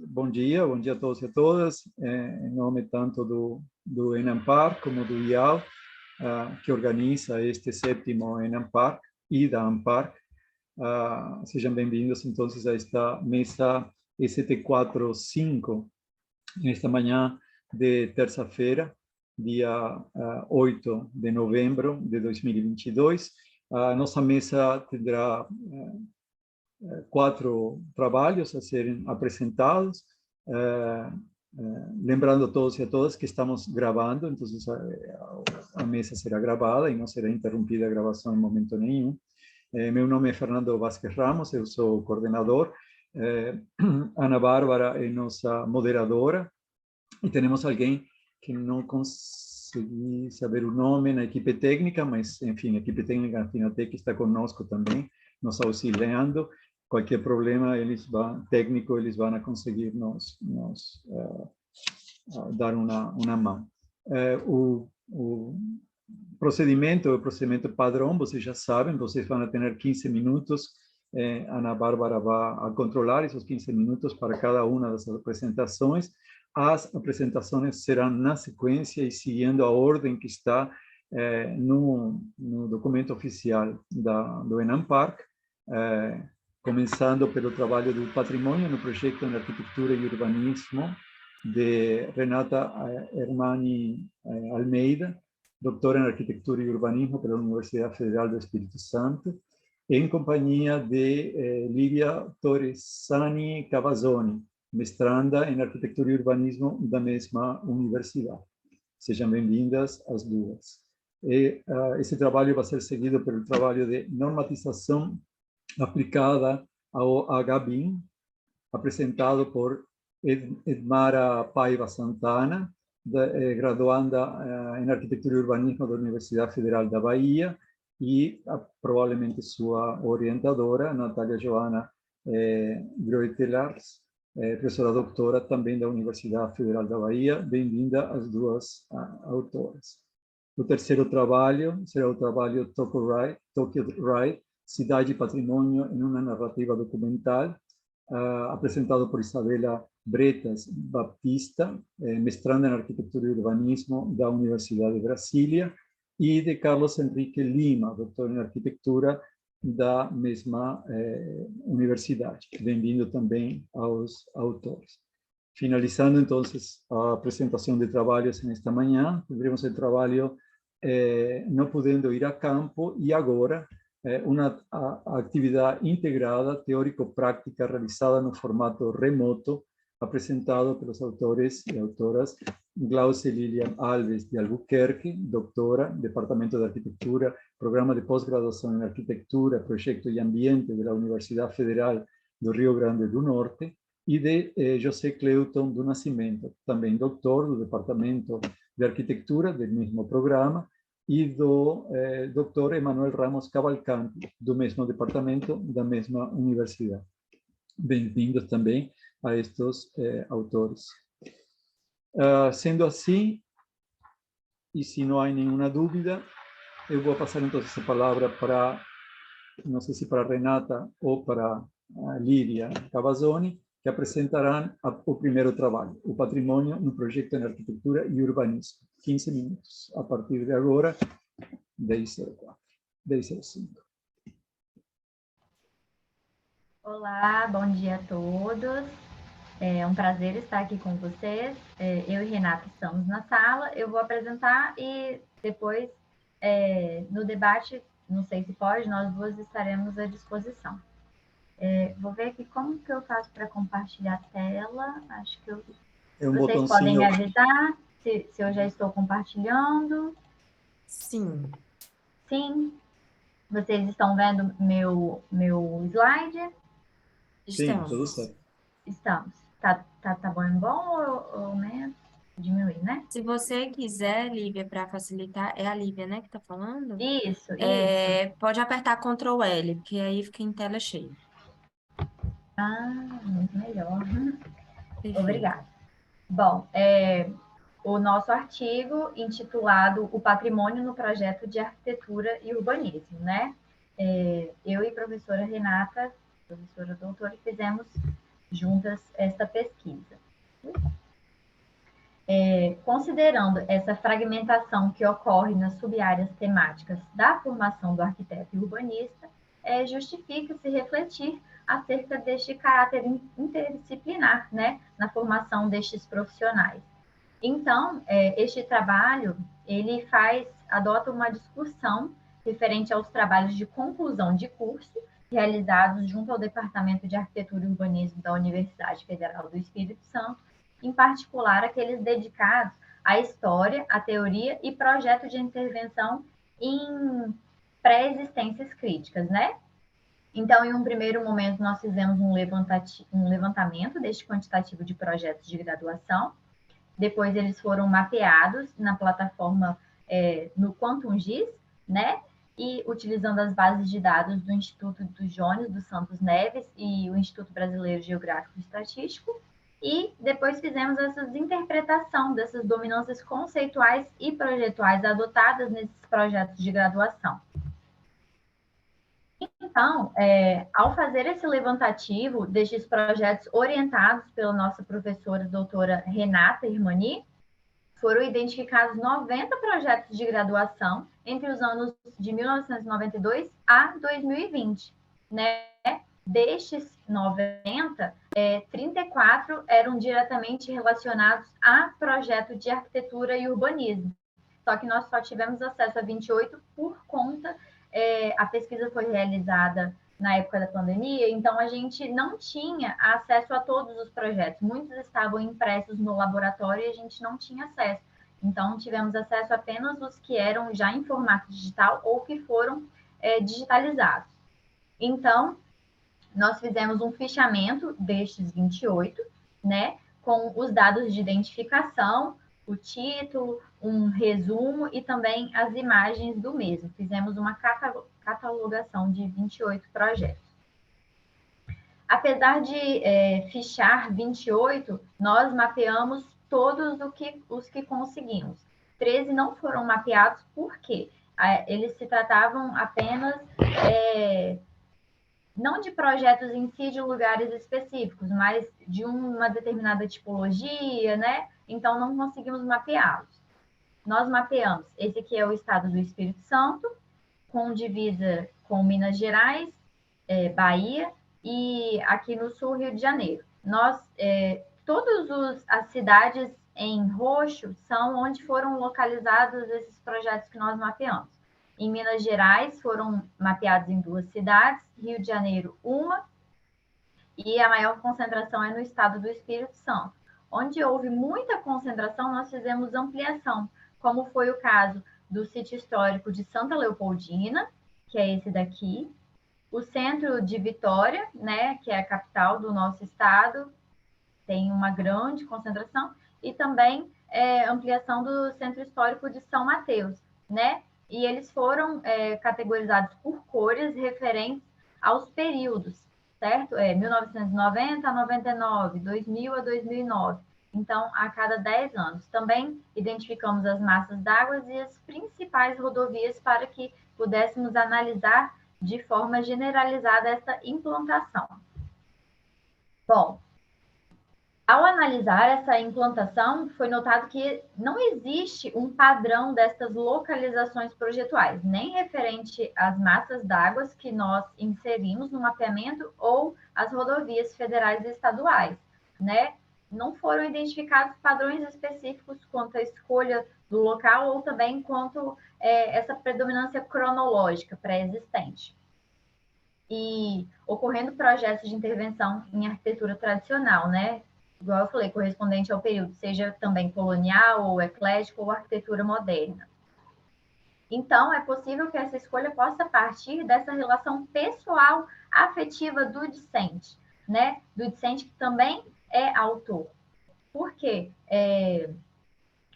Bom dia a todos e a todas. Em nome tanto do ENAMPAR como do IAL, que organiza este sétimo ENAMPAR e da AMPAR. Sejam bem-vindos, então, a esta mesa ST45, nesta manhã de terça-feira, dia 8 de novembro de 2022. A nossa mesa terá 4 trabalhos a serem apresentados, lembrando a todos e a todas que estamos gravando, então a mesa será gravada e não será interrompida a gravação em momento nenhum. Meu nome é Fernando Vázquez Ramos, eu sou o coordenador. Ana Bárbara é nossa moderadora e temos alguém que não consegui saber o nome na equipe técnica, mas, enfim, a equipe técnica da Finatec está conosco também, nos auxiliando. Qualquer problema técnico, eles vão conseguir nos dar uma mão. O procedimento é o procedimento padrão, vocês já sabem, vocês vão ter 15 minutos. Ana Bárbara vai controlar esses 15 minutos para cada uma das apresentações. As apresentações serão na sequência e seguindo a ordem que está no documento oficial do ENAMPAR, começando pelo trabalho do patrimônio no projeto de arquitetura e urbanismo de Renata Hermani Almeida, doutora em arquitetura e urbanismo pela Universidade Federal do Espírito Santo, em companhia de Lívia Torresani Cavazzoni, mestranda em arquitetura e urbanismo da mesma universidade. Sejam bem-vindas as duas. Esse trabalho vai ser seguido pelo trabalho de normatização aplicada ao HBIM, apresentado por Edmara Paiva Santana, graduanda em Arquitetura e Urbanismo da Universidade Federal da Bahia, e provavelmente sua orientadora, Natália Joana Groitelars, professora doutora também da Universidade Federal da Bahia. Bem-vinda as duas autoras. O terceiro trabalho será o trabalho Tokyo Ride, Cidade e Patrimônio em uma narrativa documental, apresentado por Isabela Bretas Baptista, mestranda em Arquitetura e Urbanismo da Universidade de Brasília, e de Carlos Henrique Lima, doutor em Arquitetura da mesma universidade. Bem-vindo também aos autores. Finalizando, então, a apresentação de trabalhos nesta manhã, teremos o trabalho não podendo ir a campo, e agora uma atividade integrada teórico-prática realizada no formato remoto, apresentado pelos autores e autoras Glauce Lilian Alves de Albuquerque, doutora, Departamento de Arquitetura, Programa de Pós-Graduação em Arquitetura, Projeto e Ambiente da Universidade Federal do Rio Grande do Norte, e de José Cleuton do Nascimento, também doutor do Departamento de Arquitetura do mesmo programa, e do Dr. Emanuel Ramos Cavalcanti, do mesmo departamento, da mesma universidade. Bem-vindos também a estes autores. Sendo assim, e se não há nenhuma dúvida, eu vou passar então essa palavra para, não sei se para Renata ou para a Lívia Cavazzoni, que apresentarão o primeiro trabalho, o patrimônio no projeto em arquitetura e urbanismo. 15 minutos, a partir de agora, 10h04, 10h05. Olá, bom dia a todos. É um prazer estar aqui com vocês. Eu e Renata estamos na sala. Eu vou apresentar e depois, no debate, não sei se pode, nós duas estaremos à disposição. Vou ver aqui como que eu faço para compartilhar a tela. Acho que vocês podem me avisar se eu já estou compartilhando. Sim. Sim. Vocês estão vendo meu slide? Sim, tudo certo. Estamos. Tá bom ou menos? Diminuir, né? Se você quiser, Lívia, para facilitar, é a Lívia, né, que está falando? Isso. Pode apertar Ctrl L, porque aí fica em tela cheia. Muito melhor. Perfeito. Obrigada. Bom, o nosso artigo intitulado O Patrimônio no Projeto de Arquitetura e Urbanismo, né? Eu e a professora Renata, professora doutora, fizemos juntas esta pesquisa. Considerando essa fragmentação que ocorre nas sub-áreas temáticas da formação do arquiteto e urbanista, justifica-se refletir acerca deste caráter interdisciplinar, né, na formação destes profissionais. Então, este trabalho, ele adota uma discussão referente aos trabalhos de conclusão de curso realizados junto ao Departamento de Arquitetura e Urbanismo da Universidade Federal do Espírito Santo, em particular aqueles dedicados à história, à teoria e projeto de intervenção em pré-existências críticas, né? Então, em um primeiro momento, nós fizemos um levantamento deste quantitativo de projetos de graduação. Depois, eles foram mapeados na plataforma no QuantumGIS, né? E utilizando as bases de dados do Instituto do Jones dos Santos Neves e o Instituto Brasileiro Geográfico e Estatístico. E depois fizemos essa interpretação dessas dominâncias conceituais e projetuais adotadas nesses projetos de graduação. Então, ao fazer esse levantativo destes projetos orientados pela nossa professora doutora Renata Irmani, foram identificados 90 projetos de graduação entre os anos de 1992 a 2020, né? Destes 90, 34 eram diretamente relacionados a projeto de arquitetura e urbanismo. Só que nós só tivemos acesso a 28 por conta, a pesquisa foi realizada na época da pandemia, então a gente não tinha acesso a todos os projetos. Muitos estavam impressos no laboratório e a gente não tinha acesso. Então, tivemos acesso apenas os que eram já em formato digital ou que foram digitalizados. Então, nós fizemos um fichamento destes 28, né, com os dados de identificação, o título, um resumo e também as imagens do mesmo. Fizemos uma catalogação de 28 projetos. Apesar de fichar 28, nós mapeamos todos os que conseguimos. 13 não foram mapeados porque eles se tratavam apenas não de projetos em si de lugares específicos, mas de uma determinada tipologia, né? Então, não conseguimos mapeá-los. Nós mapeamos, esse aqui é o estado do Espírito Santo, com divisa com Minas Gerais, Bahia, e aqui no sul, Rio de Janeiro. Todas as cidades em roxo são onde foram localizados esses projetos que nós mapeamos. Em Minas Gerais, foram mapeados em 2 cidades, Rio de Janeiro, uma, e a maior concentração é no estado do Espírito Santo. Onde houve muita concentração, nós fizemos ampliação, como foi o caso do sítio histórico de Santa Leopoldina, que é esse daqui, o centro de Vitória, né, que é a capital do nosso estado, tem uma grande concentração, e também ampliação do centro histórico de São Mateus, né? E eles foram categorizados por cores referentes aos períodos, certo? 1990 a 99, 2000 a 2009. Então, a cada 10 anos. Também identificamos as massas d'água e as principais rodovias para que pudéssemos analisar de forma generalizada essa implantação. Bom, ao analisar essa implantação, foi notado que não existe um padrão destas localizações projetuais, nem referente às massas d'água que nós inserimos no mapeamento ou às rodovias federais e estaduais, né? Não foram identificados padrões específicos quanto à escolha do local ou também quanto essa predominância cronológica pré-existente. E ocorrendo projetos de intervenção em arquitetura tradicional, né? Igual eu falei, correspondente ao período, seja também colonial, ou eclético, ou arquitetura moderna. Então, é possível que essa escolha possa partir dessa relação pessoal afetiva do discente, né? Do discente que também é autor. Por quê?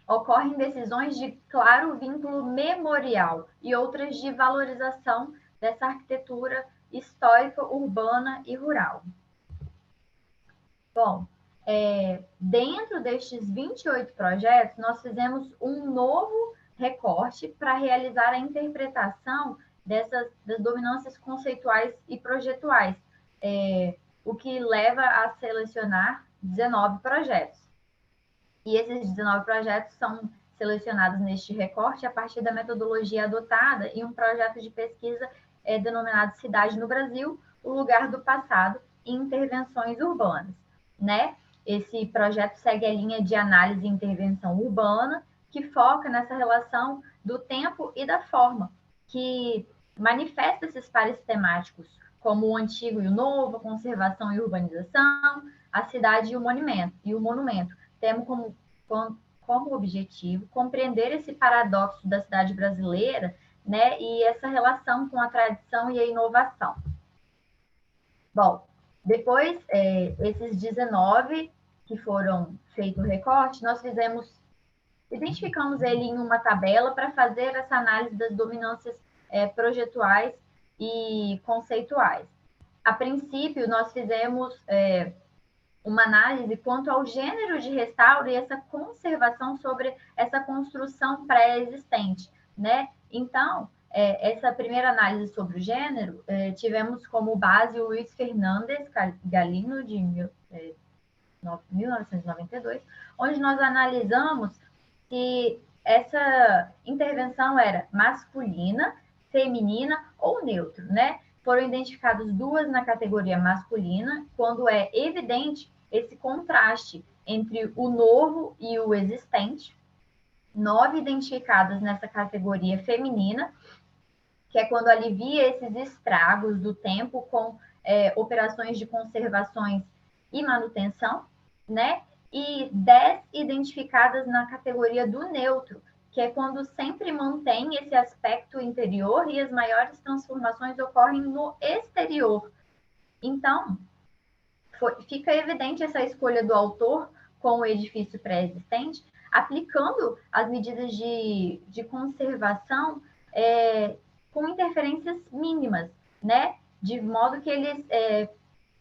Ocorrem decisões de claro vínculo memorial e outras de valorização dessa arquitetura histórica, urbana e rural. Bom, dentro destes 28 projetos, nós fizemos um novo recorte para realizar a interpretação das dominâncias conceituais e projetuais, o que leva a selecionar 19 projetos. E esses 19 projetos são selecionados neste recorte a partir da metodologia adotada em um projeto de pesquisa denominado Cidade no Brasil, o lugar do passado e intervenções urbanas, né? Esse projeto segue a linha de análise e intervenção urbana, que foca nessa relação do tempo e da forma, que manifesta esses pares temáticos, como o antigo e o novo, a conservação e urbanização, a cidade e o monumento. Temos como objetivo compreender esse paradoxo da cidade brasileira, né, e essa relação com a tradição e a inovação. Bom, depois, esses 19 que foram feito o recorte, nós identificamos ele em uma tabela para fazer essa análise das dominâncias projetuais e conceituais. A princípio, nós fizemos uma análise quanto ao gênero de restauro e essa conservação sobre essa construção pré-existente, né? Então, essa primeira análise sobre o gênero, tivemos como base o Luiz Fernandes Galino, de 1992, onde nós analisamos se essa intervenção era masculina, feminina ou neutro, né? Foram identificadas 2 na categoria masculina, quando é evidente esse contraste entre o novo e o existente. 9 identificadas nessa categoria feminina, que é quando alivia esses estragos do tempo com operações de conservações e manutenção, né? E 10 identificadas na categoria do neutro, que é quando sempre mantém esse aspecto interior e as maiores transformações ocorrem no exterior. Então, fica evidente essa escolha do autor com o edifício pré-existente, aplicando as medidas de conservação com interferências mínimas, né? De modo que eles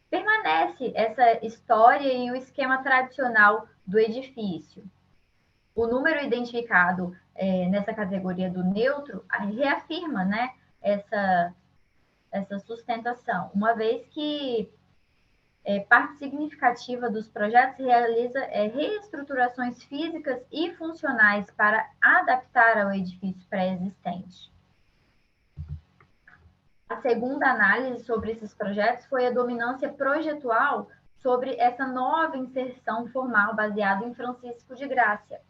permanece essa história e o esquema tradicional do edifício. O número identificado nessa categoria do neutro reafirma, né, essa sustentação, uma vez que parte significativa dos projetos realiza reestruturações físicas e funcionais para adaptar ao edifício pré-existente. A segunda análise sobre esses projetos foi a dominância projetual sobre essa nova inserção formal baseada em Francisco de Graça,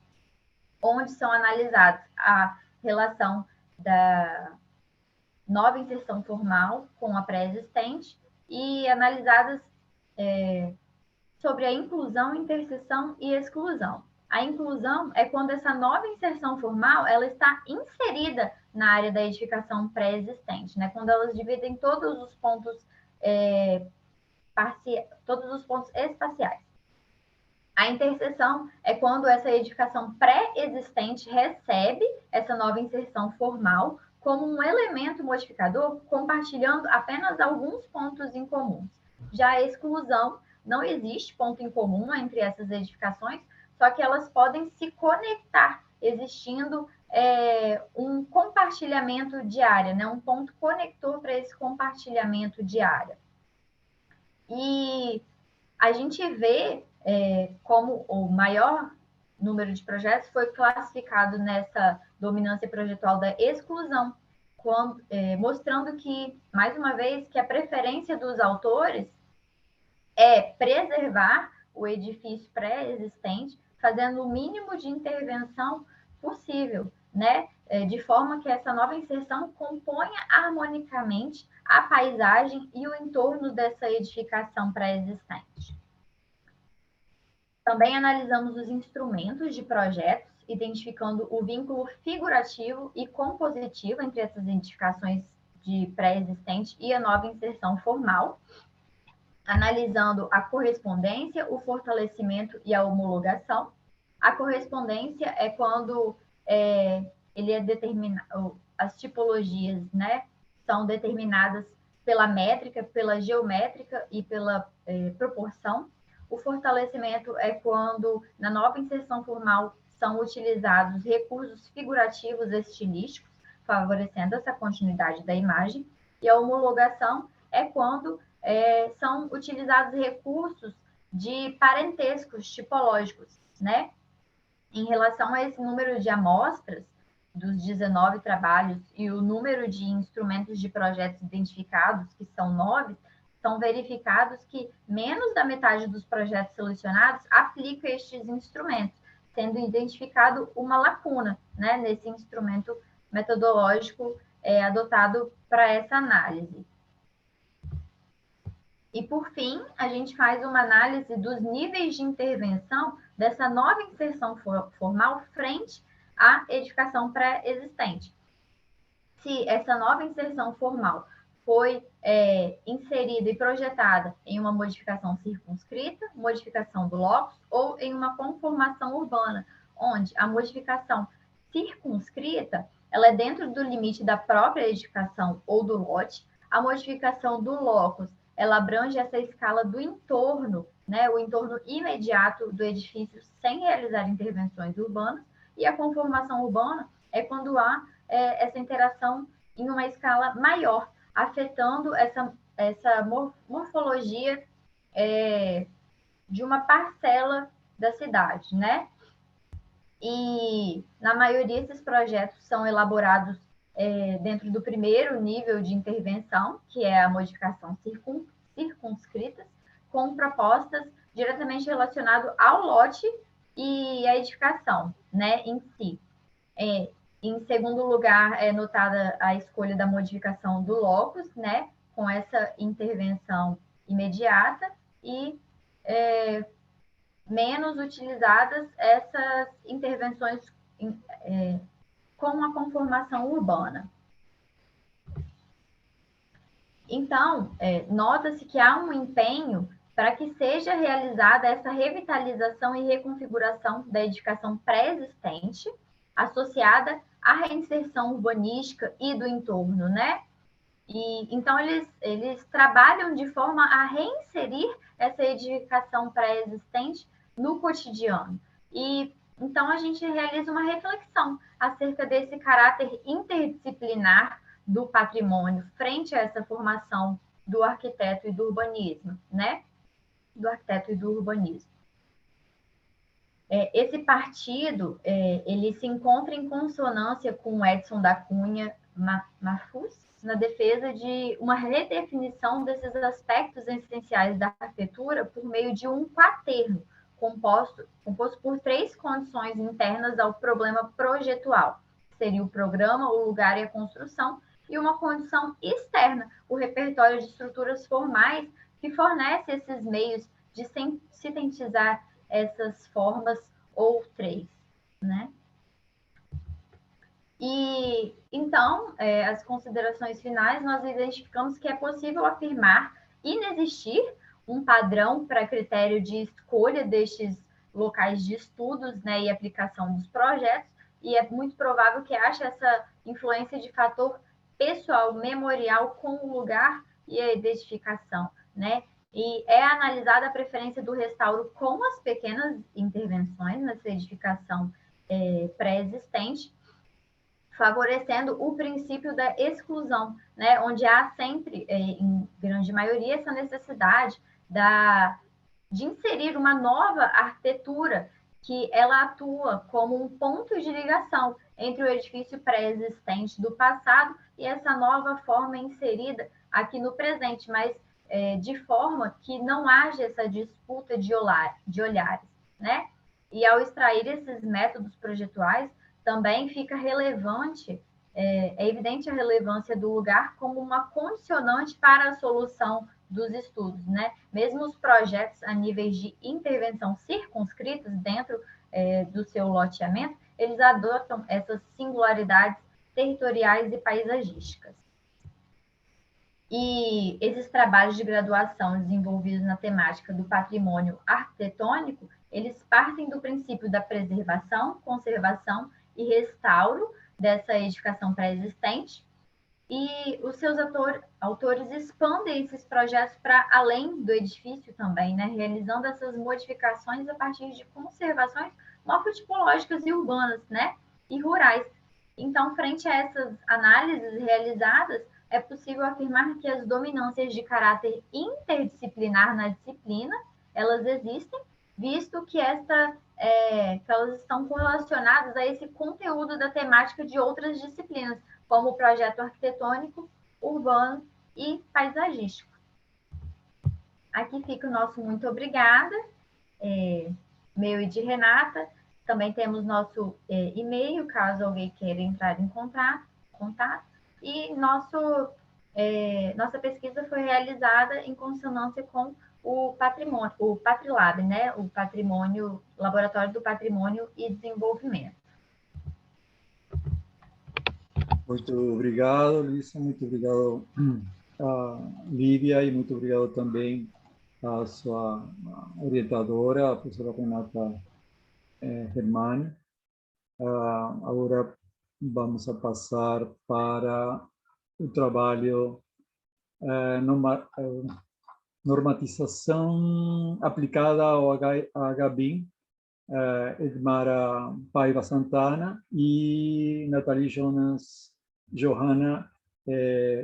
onde são analisados a relação da nova inserção formal com a pré-existente e analisadas sobre a inclusão, interseção e exclusão. A inclusão é quando essa nova inserção formal ela está inserida na área da edificação pré-existente, né? Quando elas dividem todos os pontos espaciais. A interseção é quando essa edificação pré-existente recebe essa nova inserção formal como um elemento modificador, compartilhando apenas alguns pontos em comum. Já a exclusão, não existe ponto em comum entre essas edificações, só que elas podem se conectar, existindo um compartilhamento de área, né? Um ponto conector para esse compartilhamento de área. E a gente vê como o maior número de projetos foi classificado nessa dominância projetual da exclusão, mostrando que, mais uma vez, que a preferência dos autores é preservar o edifício pré-existente, fazendo o mínimo de intervenção possível, né? De forma que essa nova inserção componha harmonicamente a paisagem e o entorno dessa edificação pré-existente. Também analisamos os instrumentos de projetos, identificando o vínculo figurativo e compositivo entre essas edificações de pré-existente e a nova inserção formal, analisando a correspondência, o fortalecimento e a homologação. A correspondência é quando ele é determinado, as tipologias, né, são determinadas pela métrica, pela geométrica e pela proporção. O fortalecimento é quando, na nova inserção formal, são utilizados recursos figurativos estilísticos, favorecendo essa continuidade da imagem. E a homologação é quando são utilizados recursos de parentescos tipológicos, né? Em relação a esse número de amostras, dos 19 trabalhos, e o número de instrumentos de projetos identificados, que são 9, são verificados que menos da metade dos projetos selecionados aplica estes instrumentos, sendo identificado uma lacuna, né, nesse instrumento metodológico adotado para essa análise. E, por fim, a gente faz uma análise dos níveis de intervenção dessa nova inserção formal frente à edificação pré-existente. Se essa nova inserção formal foi inserida e projetada em uma modificação circunscrita, modificação do locus, ou em uma conformação urbana, onde a modificação circunscrita ela é dentro do limite da própria edificação ou do lote, a modificação do locus ela abrange essa escala do entorno, né, o entorno imediato do edifício sem realizar intervenções urbanas, e a conformação urbana é quando há essa interação em uma escala maior, afetando essa morfologia de uma parcela da cidade, né? E, na maioria, esses projetos são elaborados dentro do primeiro nível de intervenção, que é a modificação circunscritas, com propostas diretamente relacionadas ao lote e à edificação, né, em si. Em segundo lugar, é notada a escolha da modificação do locus, né, com essa intervenção imediata, e menos utilizadas essas intervenções com a conformação urbana. Então, nota-se que há um empenho para que seja realizada essa revitalização e reconfiguração da edificação pré-existente, associada à reinserção urbanística e do entorno, né? E, então, eles trabalham de forma a reinserir essa edificação pré-existente no cotidiano. E, então, a gente realiza uma reflexão acerca desse caráter interdisciplinar do patrimônio frente a essa formação do arquiteto e do urbanismo, né? Do arquiteto e do urbanismo. Esse partido, ele se encontra em consonância com Edson da Cunha Marfus, na defesa de uma redefinição desses aspectos essenciais da arquitetura por meio de um quaterno, composto por 3 condições internas ao problema projetual, que seria o programa, o lugar e a construção, e uma condição externa, o repertório de estruturas formais, que fornece esses meios de sintetizar essas formas ou 3, né? E, então, as considerações finais, nós identificamos que é possível afirmar inexistir um padrão para critério de escolha destes locais de estudos, né, e aplicação dos projetos, e é muito provável que haja essa influência de fator pessoal, memorial com o lugar e a identificação, né? E é analisada a preferência do restauro com as pequenas intervenções nessa edificação pré-existente, favorecendo o princípio da exclusão, né? Onde há sempre, em grande maioria, essa necessidade de inserir uma nova arquitetura que ela atua como um ponto de ligação entre o edifício pré-existente do passado e essa nova forma inserida aqui no presente, mas de forma que não haja essa disputa de olhares, né? E ao extrair esses métodos projetuais, também fica relevante, é evidente a relevância do lugar como uma condicionante para a solução dos estudos, né? Mesmo os projetos a níveis de intervenção circunscritos dentro do seu loteamento, eles adotam essas singularidades territoriais e paisagísticas. E esses trabalhos de graduação desenvolvidos na temática do patrimônio arquitetônico, eles partem do princípio da preservação, conservação e restauro dessa edificação pré-existente, e os seus autores expandem esses projetos para além do edifício também, né? Realizando essas modificações a partir de conservações morfotipológicas e urbanas, né? E rurais. Então, frente a essas análises realizadas, é possível afirmar que as dominâncias de caráter interdisciplinar na disciplina, elas existem, visto que que elas estão correlacionadas a esse conteúdo da temática de outras disciplinas, como o projeto arquitetônico, urbano e paisagístico. Aqui fica o nosso muito obrigada, meu e de Renata. Também temos nosso e-mail, caso alguém queira entrar em contato. E nossa pesquisa foi realizada em consonância com o patrimônio, o Patrilab, né? O patrimônio, Laboratório do Patrimônio e Desenvolvimento. Muito obrigado, Lisa. Muito obrigado, Lívia, e muito obrigado também à sua orientadora, a professora Renata Germani. Agora vamos a passar para o trabalho normatização aplicada ao HBIM, Edmara Paiva Santana e Nathalie Johanna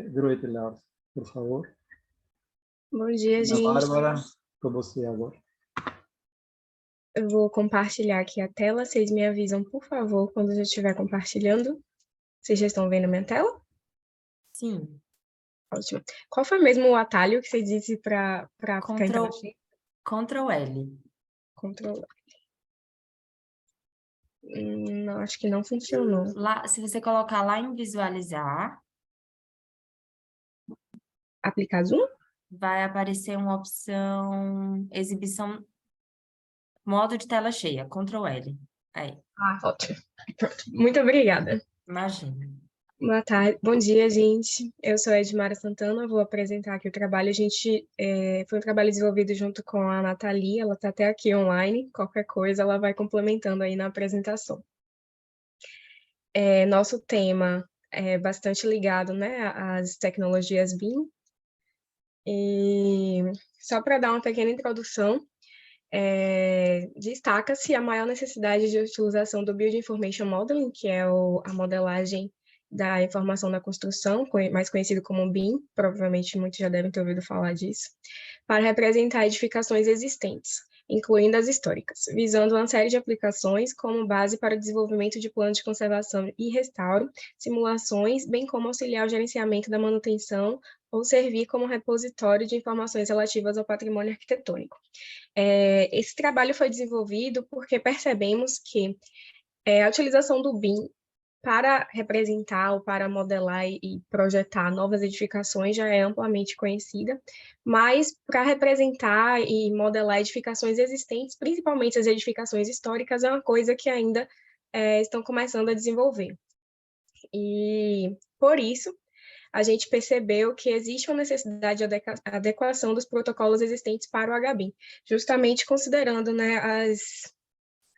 Groetelar, por favor. Bom dia, Ana gente. Bárbara, com você agora. Eu vou compartilhar aqui a tela. Vocês me avisam, por favor, quando eu estiver compartilhando. Vocês já estão vendo a minha tela? Sim. Ótimo. Qual foi mesmo o atalho que você disse para ficar em tela cheia? Ctrl L. Ctrl. Não, acho que não funcionou. Lá, se você colocar lá em visualizar, Aplicar zoom? vai aparecer uma opção exibição, modo de tela cheia, Ctrl L. Aí, Ótimo. Pronto. Muito obrigada. imagina. Boa tarde. Bom dia, gente. Eu sou a Edmara Santana, vou apresentar aqui o trabalho. Foi um trabalho desenvolvido junto com a Nathalie, ela está até aqui online, qualquer coisa ela vai complementando aí na apresentação. Nosso tema é bastante ligado, né, às tecnologias BIM. E só para dar uma pequena introdução, destaca-se a maior necessidade de utilização do Build Information Modeling, que é a modelagem da informação da construção, mais conhecido como BIM, provavelmente muitos já devem ter ouvido falar disso, para representar edificações existentes, incluindo as históricas, visando uma série de aplicações como base para o desenvolvimento de planos de conservação e restauro, simulações, bem como auxiliar o gerenciamento da manutenção ou servir como repositório de informações relativas ao patrimônio arquitetônico. Esse trabalho foi desenvolvido porque percebemos que a utilização do BIM para representar ou para modelar e projetar novas edificações já é amplamente conhecida, mas para representar e modelar edificações existentes, principalmente as edificações históricas, é uma coisa que ainda estão começando a desenvolver. E, por isso, a gente percebeu que existe uma necessidade de adequação dos protocolos existentes para o HBIM, justamente considerando, né,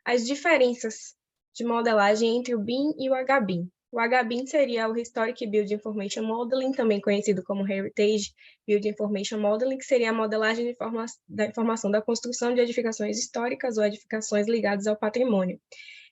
as diferenças de modelagem entre o BIM e o HBIM. O HBIM seria o Historic Build Information Modeling, também conhecido como Heritage Build Information Modeling, que seria a modelagem da informação da construção de edificações históricas ou edificações ligadas ao patrimônio.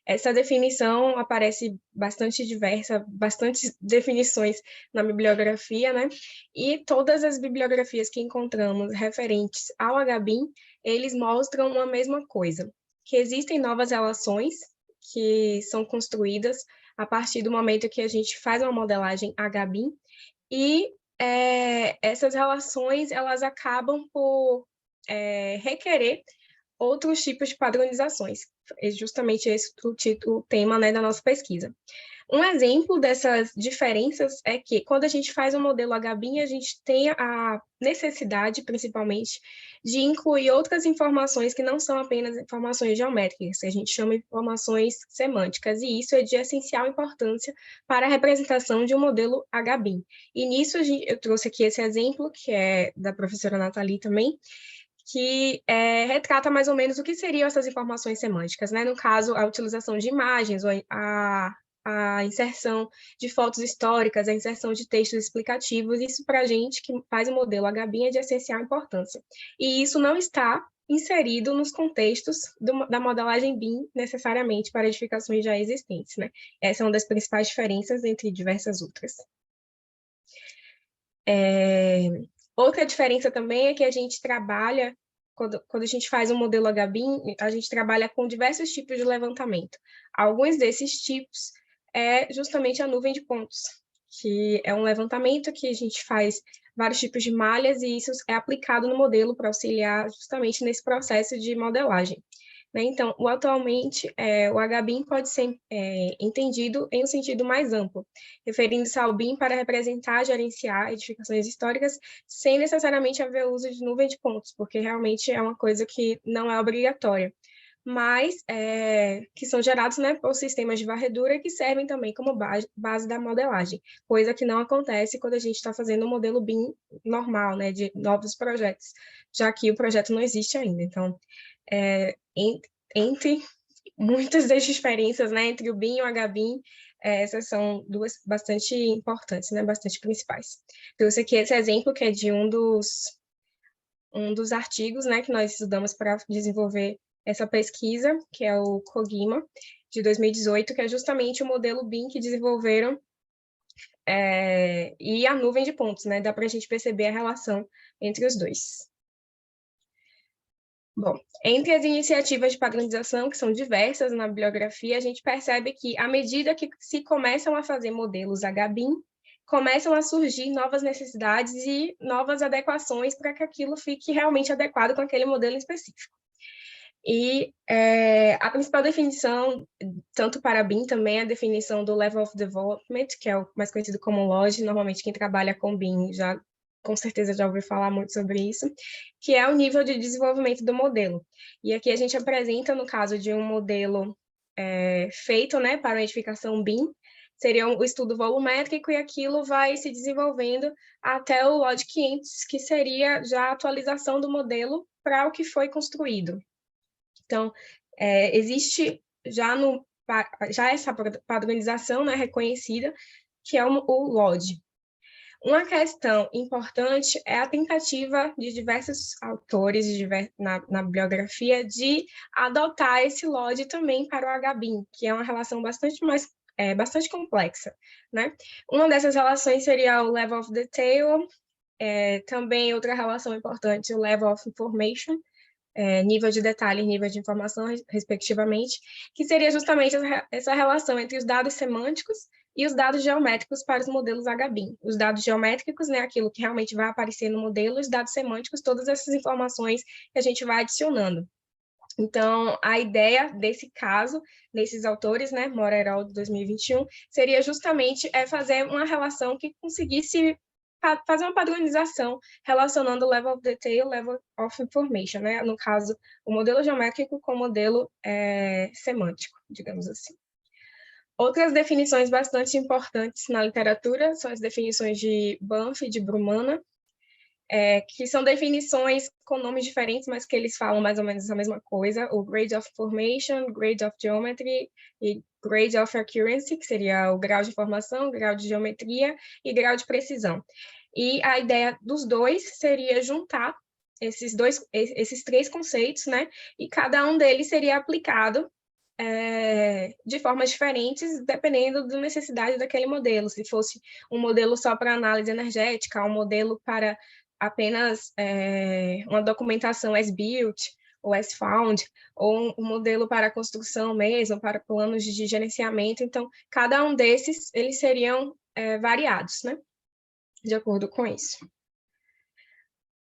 Essa definição aparece bastante diversa, bastantes definições na bibliografia, né? E todas as bibliografias que encontramos referentes ao HBIM, eles mostram uma mesma coisa, que existem novas relações que são construídas a partir do momento que a gente faz uma modelagem HBIM, e essas relações, elas acabam por requerer outros tipos de padronizações. É justamente esse o tema, né, da nossa pesquisa. Um exemplo dessas diferenças é que, quando a gente faz um modelo HBIM, a gente tem a necessidade, principalmente, de incluir outras informações que não são apenas informações geométricas, que a gente chama de informações semânticas, e isso é de essencial importância para a representação de um modelo HBIM. E nisso, eu trouxe aqui esse exemplo, que é da professora Nathalie também, que retrata mais ou menos o que seriam essas informações semânticas, né? No caso, a utilização de imagens, ou a inserção de fotos históricas, a inserção de textos explicativos. Isso, para a gente que faz o modelo HBIM, é de essencial importância. E isso não está inserido nos contextos da modelagem BIM, necessariamente para edificações já existentes, né? Essa é uma das principais diferenças entre diversas outras. Outra diferença também é que a gente trabalha, quando a gente faz um modelo HBIM, a gente trabalha com diversos tipos de levantamento. Alguns desses tipos é justamente a nuvem de pontos, que é um levantamento que a gente faz vários tipos de malhas e isso é aplicado no modelo para auxiliar justamente nesse processo de modelagem. Então, atualmente, o HBIM pode ser entendido em um sentido mais amplo, referindo-se ao BIM para representar, gerenciar edificações históricas, sem necessariamente haver uso de nuvem de pontos, porque realmente é uma coisa que não é obrigatória, mas que são gerados, né, por sistemas de varredura que servem também como base da modelagem, coisa que não acontece quando a gente está fazendo um modelo BIM normal, né, de novos projetos, já que o projeto não existe ainda. Então, entre muitas das diferenças, né, entre o BIM e o HBIM, essas são duas bastante importantes, né, bastante principais. Trouxe aqui esse exemplo que é de um dos artigos, né, que nós estudamos para desenvolver essa pesquisa, que é o COGIMA, de 2018, que é justamente o modelo BIM que desenvolveram e a nuvem de pontos, né, dá para a gente perceber a relação entre os dois. Bom, entre as iniciativas de padronização, que são diversas na bibliografia, a gente percebe que, à medida que se começam a fazer modelos HBIM, começam a surgir novas necessidades e novas adequações para que aquilo fique realmente adequado com aquele modelo específico. E a principal definição, tanto para BIM também, é a definição do Level of Development, que é o mais conhecido como LOD, normalmente quem trabalha com BIM já com certeza já ouviu falar muito sobre isso, que é o nível de desenvolvimento do modelo. E aqui a gente apresenta, no caso de um modelo feito, né, para a edificação BIM, seria o estudo volumétrico, e aquilo vai se desenvolvendo até o LOD 500, que seria já a atualização do modelo para o que foi construído. Então, existe já essa padronização, né, reconhecida, que é o LOD. Uma questão importante é a tentativa de diversos autores na bibliografia de adotar esse LOD também para o HBIM, que é uma relação bastante complexa, né? Uma dessas relações seria o Level of Detail, também outra relação importante, o Level of Information, nível de detalhe e nível de informação, respectivamente, que seria justamente essa relação entre os dados semânticos e os dados geométricos para os modelos HBIM. Os dados geométricos, né, aquilo que realmente vai aparecer no modelo, os dados semânticos, todas essas informações que a gente vai adicionando. Então, a ideia desse caso, desses autores, né, Morerol, de 2021, seria justamente fazer uma relação que conseguisse fazer uma padronização relacionando o Level of Detail e o Level of Information, né? No caso, o modelo geométrico com o modelo semântico, digamos assim. Outras definições bastante importantes na literatura são as definições de Banff e de Brumana, que são definições com nomes diferentes, mas que eles falam mais ou menos a mesma coisa, o Grade of Formation, Grade of Geometry e Grade of Accuracy, que seria o grau de formação, grau de geometria e grau de precisão. E a ideia dos dois seria juntar esses três conceitos, né? E cada um deles seria aplicado de formas diferentes, dependendo da necessidade daquele modelo. Se fosse um modelo só para análise energética, um modelo para apenas uma documentação as built ou as found, ou um modelo para construção mesmo, para planos de gerenciamento. Então, cada um desses, eles seriam variados, né? De acordo com isso.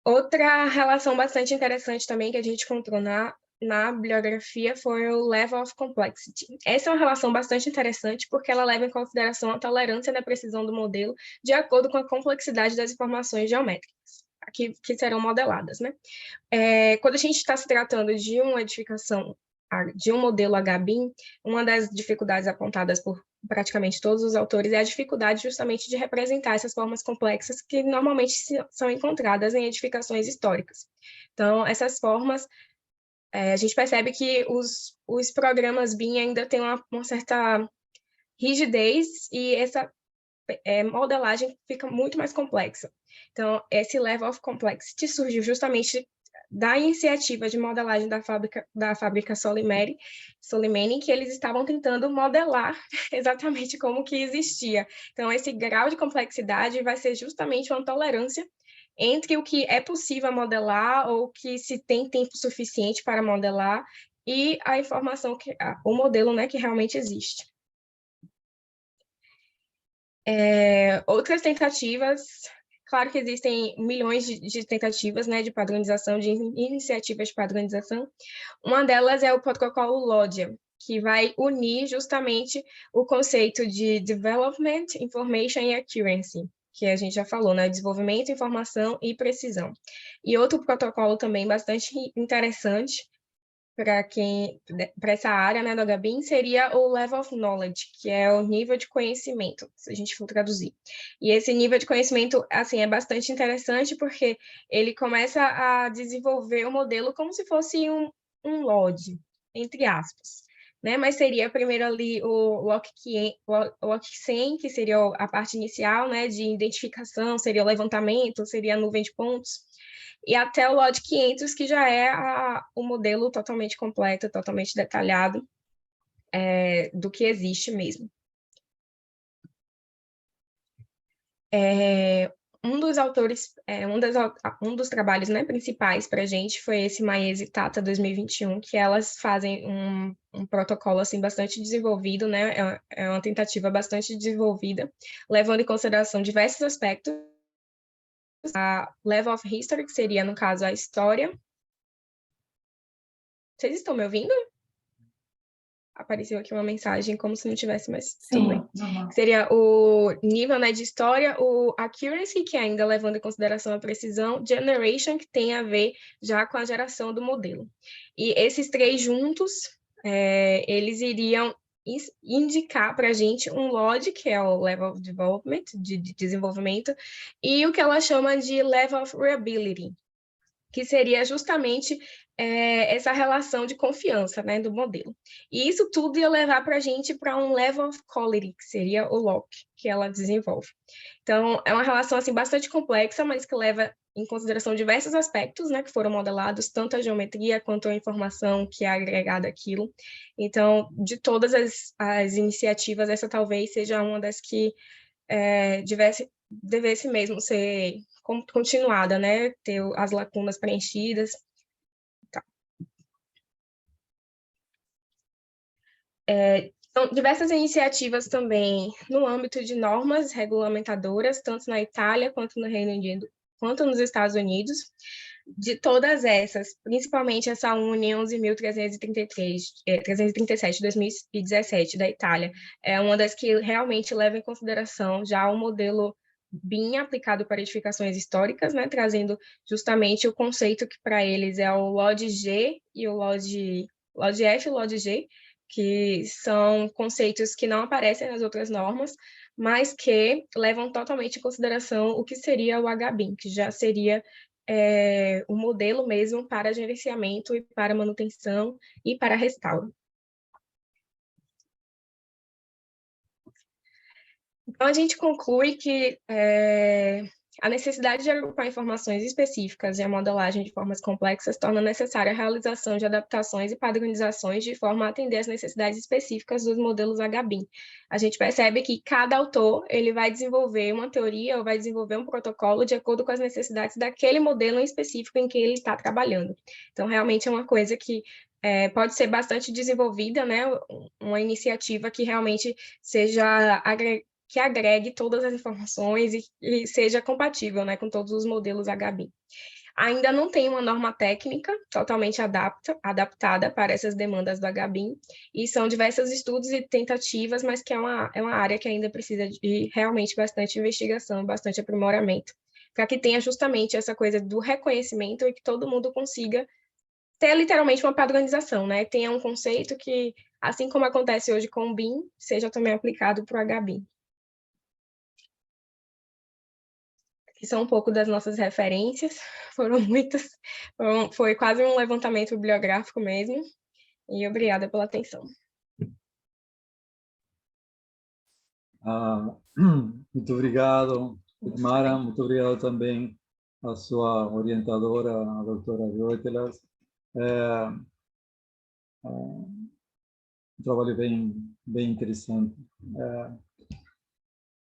Outra relação bastante interessante também que a gente encontrou na bibliografia foi o Level of Complexity. Essa é uma relação bastante interessante porque ela leva em consideração a tolerância da precisão do modelo de acordo com a complexidade das informações geométricas que serão modeladas, né? Quando a gente está se tratando de uma edificação, de um modelo HBIM, uma das dificuldades apontadas por praticamente todos os autores é a dificuldade justamente de representar essas formas complexas que normalmente são encontradas em edificações históricas. Então, essas formas, a gente percebe que os programas BIM ainda têm uma certa rigidez e essa modelagem fica muito mais complexa. Então, esse Level of Complexity surgiu justamente da iniciativa de modelagem da fábrica Solimene, que eles estavam tentando modelar exatamente como que existia. Então, esse grau de complexidade vai ser justamente uma tolerância entre o que é possível modelar ou que se tem tempo suficiente para modelar e a informação, o modelo, né, que realmente existe. Outras tentativas, claro que existem milhões de tentativas, né, de padronização, de iniciativas de padronização. Uma delas é o protocolo LODIA, que vai unir justamente o conceito de Development, Information e Accuracy, que a gente já falou, né, desenvolvimento, informação e precisão. E outro protocolo também bastante interessante para essa área, né, do HBIM, seria o Level of Knowledge, que é o nível de conhecimento, se a gente for traduzir. E esse nível de conhecimento, assim, é bastante interessante porque ele começa a desenvolver o modelo como se fosse um LOD, entre aspas, né? Mas seria primeiro ali o WOC 100, que seria a parte inicial, né, de identificação, seria o levantamento, seria a nuvem de pontos, e até o LOD 500, que já é o modelo totalmente completo, totalmente detalhado do que existe mesmo. Um dos autores, um dos trabalhos, né, principais para a gente foi esse Maese Tata 2021, que elas fazem um protocolo assim, bastante desenvolvido, né, é uma tentativa bastante desenvolvida, levando em consideração diversos aspectos, a Level of History, que seria, no caso, a história. Vocês estão me ouvindo? Apareceu aqui uma mensagem como se não tivesse, mas tudo bem. Uhum. Seria o nível, né, de história, o accuracy, que ainda levando em consideração a precisão, generation, que tem a ver já com a geração do modelo. E esses três juntos, eles iriam indicar para a gente um LOD, que é o Level of Development, de desenvolvimento, e o que ela chama de Level of Reliability, que seria justamente essa relação de confiança, né, do modelo. E isso tudo ia levar para a gente para um level of quality, que seria o LOC, que ela desenvolve. Então, é uma relação assim, bastante complexa, mas que leva em consideração diversos aspectos, né, que foram modelados, tanto a geometria quanto a informação que é agregada àquilo. Então, de todas as iniciativas, essa talvez seja uma das que devesse mesmo ser continuada, né? Ter as lacunas preenchidas. Tá. Então, diversas iniciativas também no âmbito de normas regulamentadoras, tanto na Itália quanto no Reino Unido, quanto nos Estados Unidos. De todas essas, principalmente essa UNE 11.337 de 2017 da Itália, é uma das que realmente leva em consideração já o modelo BIM aplicado para edificações históricas, né, trazendo justamente o conceito que para eles é o LOD G e o LOD F e o LOD G, que são conceitos que não aparecem nas outras normas, mas que levam totalmente em consideração o que seria o HBIM, que já seria o modelo mesmo para gerenciamento e para manutenção e para restauro. Então, a gente conclui que a necessidade de agrupar informações específicas e a modelagem de formas complexas torna necessária a realização de adaptações e padronizações de forma a atender às necessidades específicas dos modelos HBIM. A gente percebe que cada autor ele vai desenvolver uma teoria ou vai desenvolver um protocolo de acordo com as necessidades daquele modelo em específico em que ele está trabalhando. Então, realmente é uma coisa que pode ser bastante desenvolvida, né? Uma iniciativa que realmente seja que agregue todas as informações e seja compatível, né, com todos os modelos HBIM. Ainda não tem uma norma técnica totalmente adaptada para essas demandas do HBIM, e são diversos estudos e tentativas, mas que é uma área que ainda precisa de realmente bastante investigação, bastante aprimoramento, para que tenha justamente essa coisa do reconhecimento e que todo mundo consiga ter literalmente uma padronização, né? Tenha um conceito que, assim como acontece hoje com o BIM, seja também aplicado para o HBIM. Que são um pouco das nossas referências, foram muitas, foi quase um levantamento bibliográfico mesmo, e obrigada pela atenção. Muito obrigado, Mara, muito obrigado também a sua orientadora, a doutora Joetelas. Um trabalho bem interessante.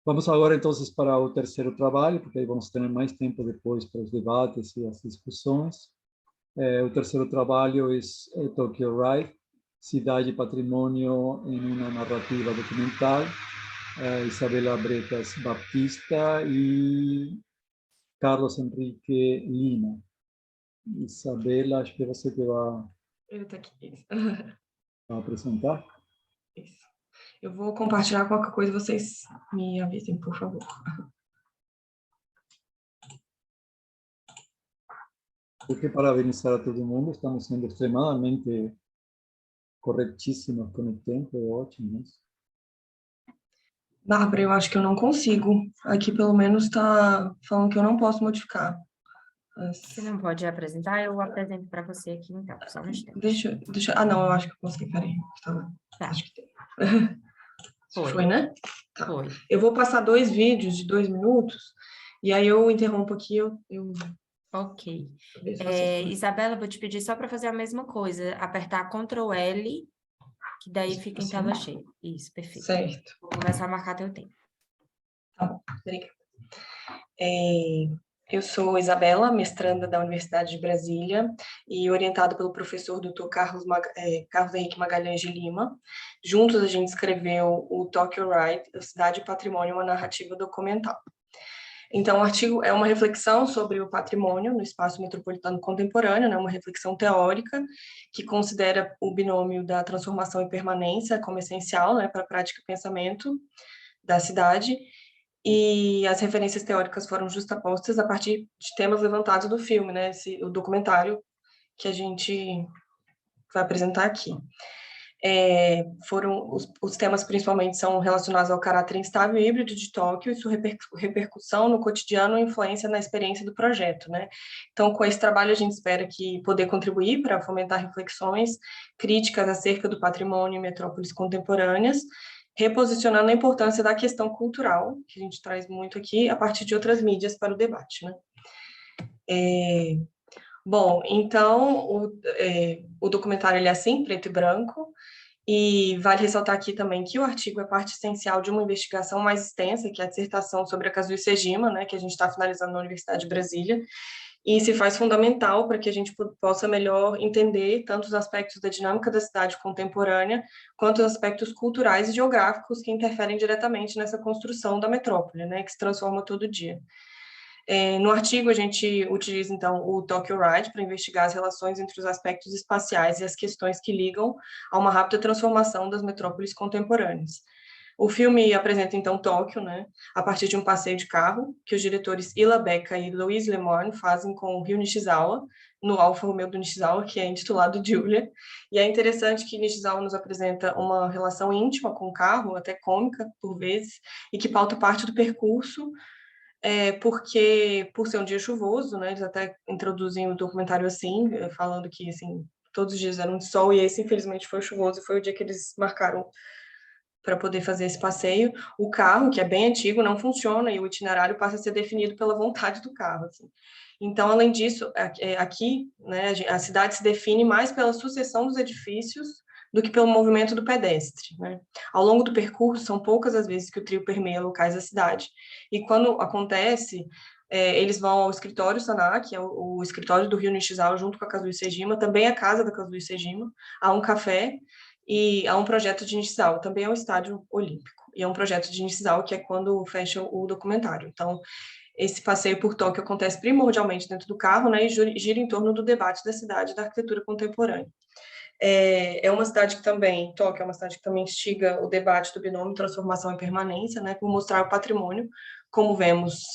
Vamos agora, então, para o terceiro trabalho, porque aí vamos ter mais tempo depois para os debates e as discussões. O terceiro trabalho é Tokyo Ride, Cidade e Patrimônio em uma narrativa documental. Isabela Bretas Baptista e Carlos Henrique Lima. Isabela, acho que você que vai Ele está aqui. apresentar. Isso. Eu vou compartilhar qualquer coisa, vocês me avisem, por favor. Eu quero parabenizar a todo mundo, estamos sendo extremadamente corretíssimos com o tempo, é ótimo isso. Bárbara, eu acho que eu não consigo. Aqui, pelo menos, está falando que eu não posso modificar. Você não pode apresentar? Eu apresento para você aqui, então, só no instante. Deixa... Ah, não, eu acho que eu consegui, peraí. Tá. Acho que tem. Foi. Foi, né? Tá. Foi. Eu vou passar 2 vídeos de 2 minutos, e aí eu interrompo aqui, Ok. ver se vocês Isabela, vou te pedir só para fazer a mesma coisa, apertar Ctrl L, que daí fica em tela cheia. Isso, perfeito. Certo. Vou começar a marcar teu tempo. Tá bom, obrigada. Eu sou Isabela, mestranda da Universidade de Brasília e orientada pelo professor Dr. Carlos Henrique Magalhães de Lima. Juntos a gente escreveu o Tokyo Ride, Cidade e Patrimônio, uma narrativa documental. Então, o artigo é uma reflexão sobre o patrimônio no espaço metropolitano contemporâneo, né, uma reflexão teórica que considera o binômio da transformação e permanência como essencial, né, para a prática e pensamento da cidade, e as referências teóricas foram justapostas a partir de temas levantados do filme, né, o documentário que a gente vai apresentar aqui. Os temas principalmente são relacionados ao caráter instável e híbrido de Tóquio e sua repercussão no cotidiano e influência na experiência do projeto, né? Então, com esse trabalho, a gente espera poder contribuir para fomentar reflexões críticas acerca do patrimônio em metrópoles contemporâneas, reposicionando a importância da questão cultural, que a gente traz muito aqui, a partir de outras mídias para o debate, né? Bom, então, o documentário ele é assim, preto e branco, e vale ressaltar aqui também que o artigo é parte essencial de uma investigação mais extensa, que é a dissertação sobre a Kazuo Sejima, né, que a gente está finalizando na Universidade de Brasília, e se faz fundamental para que a gente possa melhor entender tanto os aspectos da dinâmica da cidade contemporânea, quanto os aspectos culturais e geográficos que interferem diretamente nessa construção da metrópole, né, que se transforma todo dia. No artigo, a gente utiliza, então, o Tokyo Ride para investigar as relações entre os aspectos espaciais e as questões que ligam a uma rápida transformação das metrópoles contemporâneas. O filme apresenta, então, Tóquio, né, a partir de um passeio de carro que os diretores Ila Becca e Louise Lemorne fazem com o Ryo Nishizawa, no Alfa Romeo do Nishizawa, que é intitulado Julia. E é interessante que Nishizawa nos apresenta uma relação íntima com o carro, até cômica, por vezes, e que pauta parte do percurso, porque, por ser um dia chuvoso, né, eles até introduzem o documentário assim, falando que, assim, todos os dias eram de sol, e esse, infelizmente, foi chuvoso, e foi o dia que eles marcaram para poder fazer esse passeio. O carro, que é bem antigo, não funciona, e o itinerário passa a ser definido pela vontade do carro, assim. Então, além disso, aqui, né, a cidade se define mais pela sucessão dos edifícios do que pelo movimento do pedestre, né? Ao longo do percurso, são poucas as vezes que o trio permeia locais da cidade. E quando acontece, eles vão ao escritório Saná, que é o escritório do Ryo Nishizawa, junto com a Kazuo Sejima, também a casa da Kazuo Sejima, há um café e há um projeto de Nishizawa, também é um estádio olímpico. E é um projeto de Nishizawa que é quando fecha o documentário. Então, esse passeio por Tóquio acontece primordialmente dentro do carro, né, e gira em torno do debate da cidade e da arquitetura contemporânea. É uma cidade que também, Tóquio é uma cidade que também instiga o debate do binômio transformação e permanência, né, por mostrar o patrimônio, como vemos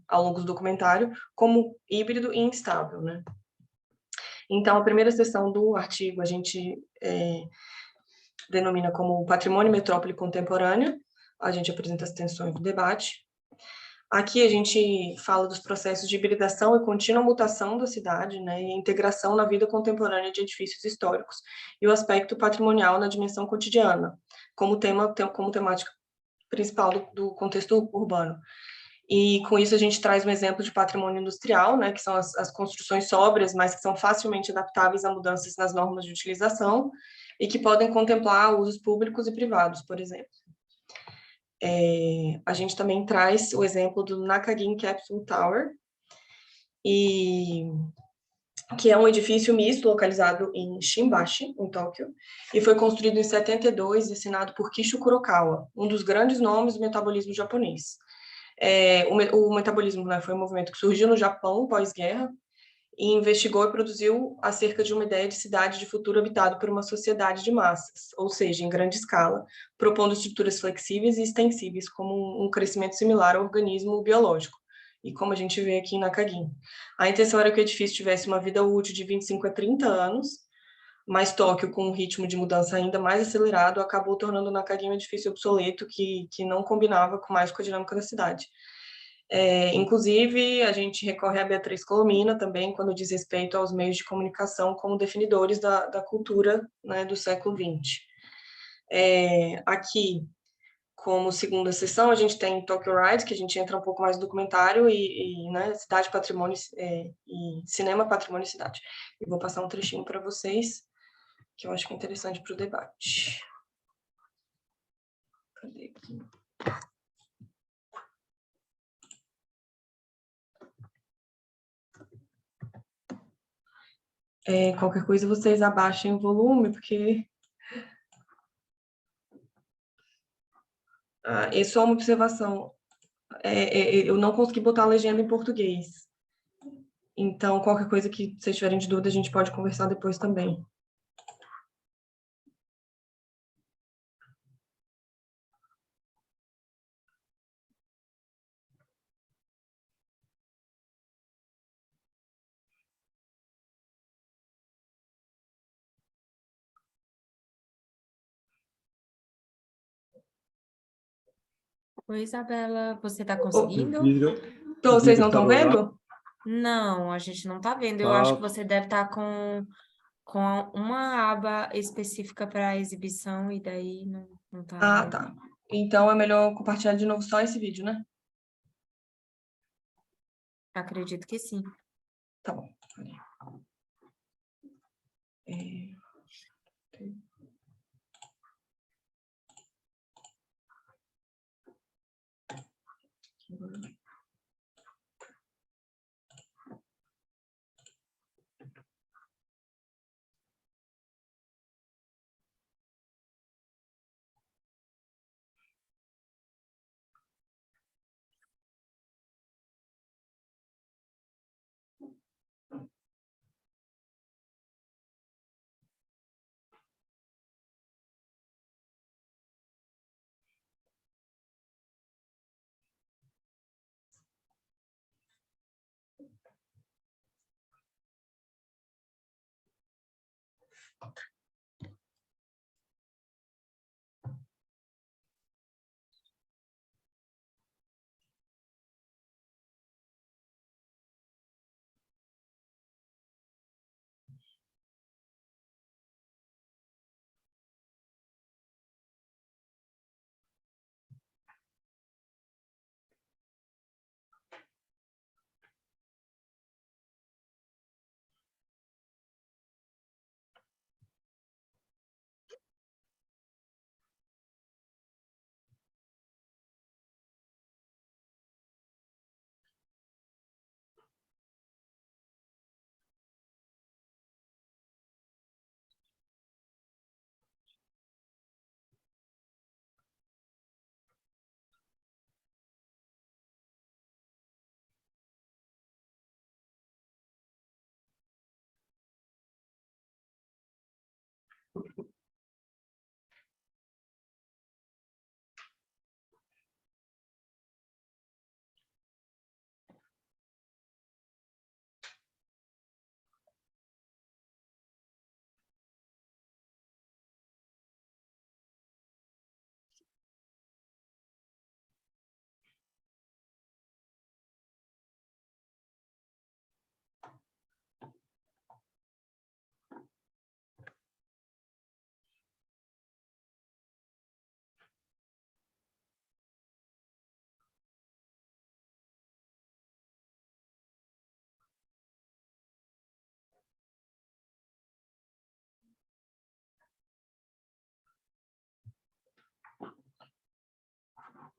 ao longo do documentário, como híbrido e instável, né. Então, a primeira seção do artigo a gente denomina como patrimônio e metrópole contemporânea, a gente apresenta as tensões do debate. Aqui a gente fala dos processos de hibridação e contínua mutação da cidade, né, e integração na vida contemporânea de edifícios históricos, e o aspecto patrimonial na dimensão cotidiana, como temática principal do contexto urbano. E com isso a gente traz um exemplo de patrimônio industrial, né, que são as construções sóbrias, mas que são facilmente adaptáveis a mudanças nas normas de utilização e que podem contemplar usos públicos e privados, por exemplo. A gente também traz o exemplo do Nakagin Capsule Tower, que é um edifício misto localizado em Shimbashi, em Tóquio, e foi construído em 72 e assinado por Kisho Kurokawa, um dos grandes nomes do metabolismo japonês. O metabolismo, né, foi um movimento que surgiu no Japão pós-guerra e investigou e produziu acerca de uma ideia de cidade de futuro habitado por uma sociedade de massas, ou seja, em grande escala, propondo estruturas flexíveis e extensíveis, como um crescimento similar ao organismo biológico, e como a gente vê aqui em Nakagin. A intenção era que o edifício tivesse uma vida útil de 25 a 30 anos, mas Tóquio, com um ritmo de mudança ainda mais acelerado, acabou tornando o Nakagin um edifício obsoleto que não combinava mais com a dinâmica da cidade. Inclusive, a gente recorre a Beatriz Colomina também, quando diz respeito aos meios de comunicação como definidores da cultura, né, do século XX. Aqui, como segunda sessão, a gente tem Tokyo Ride, que a gente entra um pouco mais no documentário, né, cidade, patrimônio, e cinema, patrimônio e cidade. Eu vou passar um trechinho para vocês, que eu acho que é interessante para o debate. Cadê aqui? Qualquer coisa vocês abaixem o volume, porque... é só uma observação. Eu não consegui botar a legenda em português. Então, qualquer coisa que vocês tiverem de dúvida, a gente pode conversar depois também. Oi, Isabela, você está O conseguindo? Então, o vocês vídeo não está estão rolando? vendo? Não, a gente não está vendo. Eu acho que Tá. você deve estar com uma aba específica para exibição e daí não está Ah, vendo. tá. Então, é melhor compartilhar de novo só esse vídeo, né? Acredito que sim. Tá bom. É,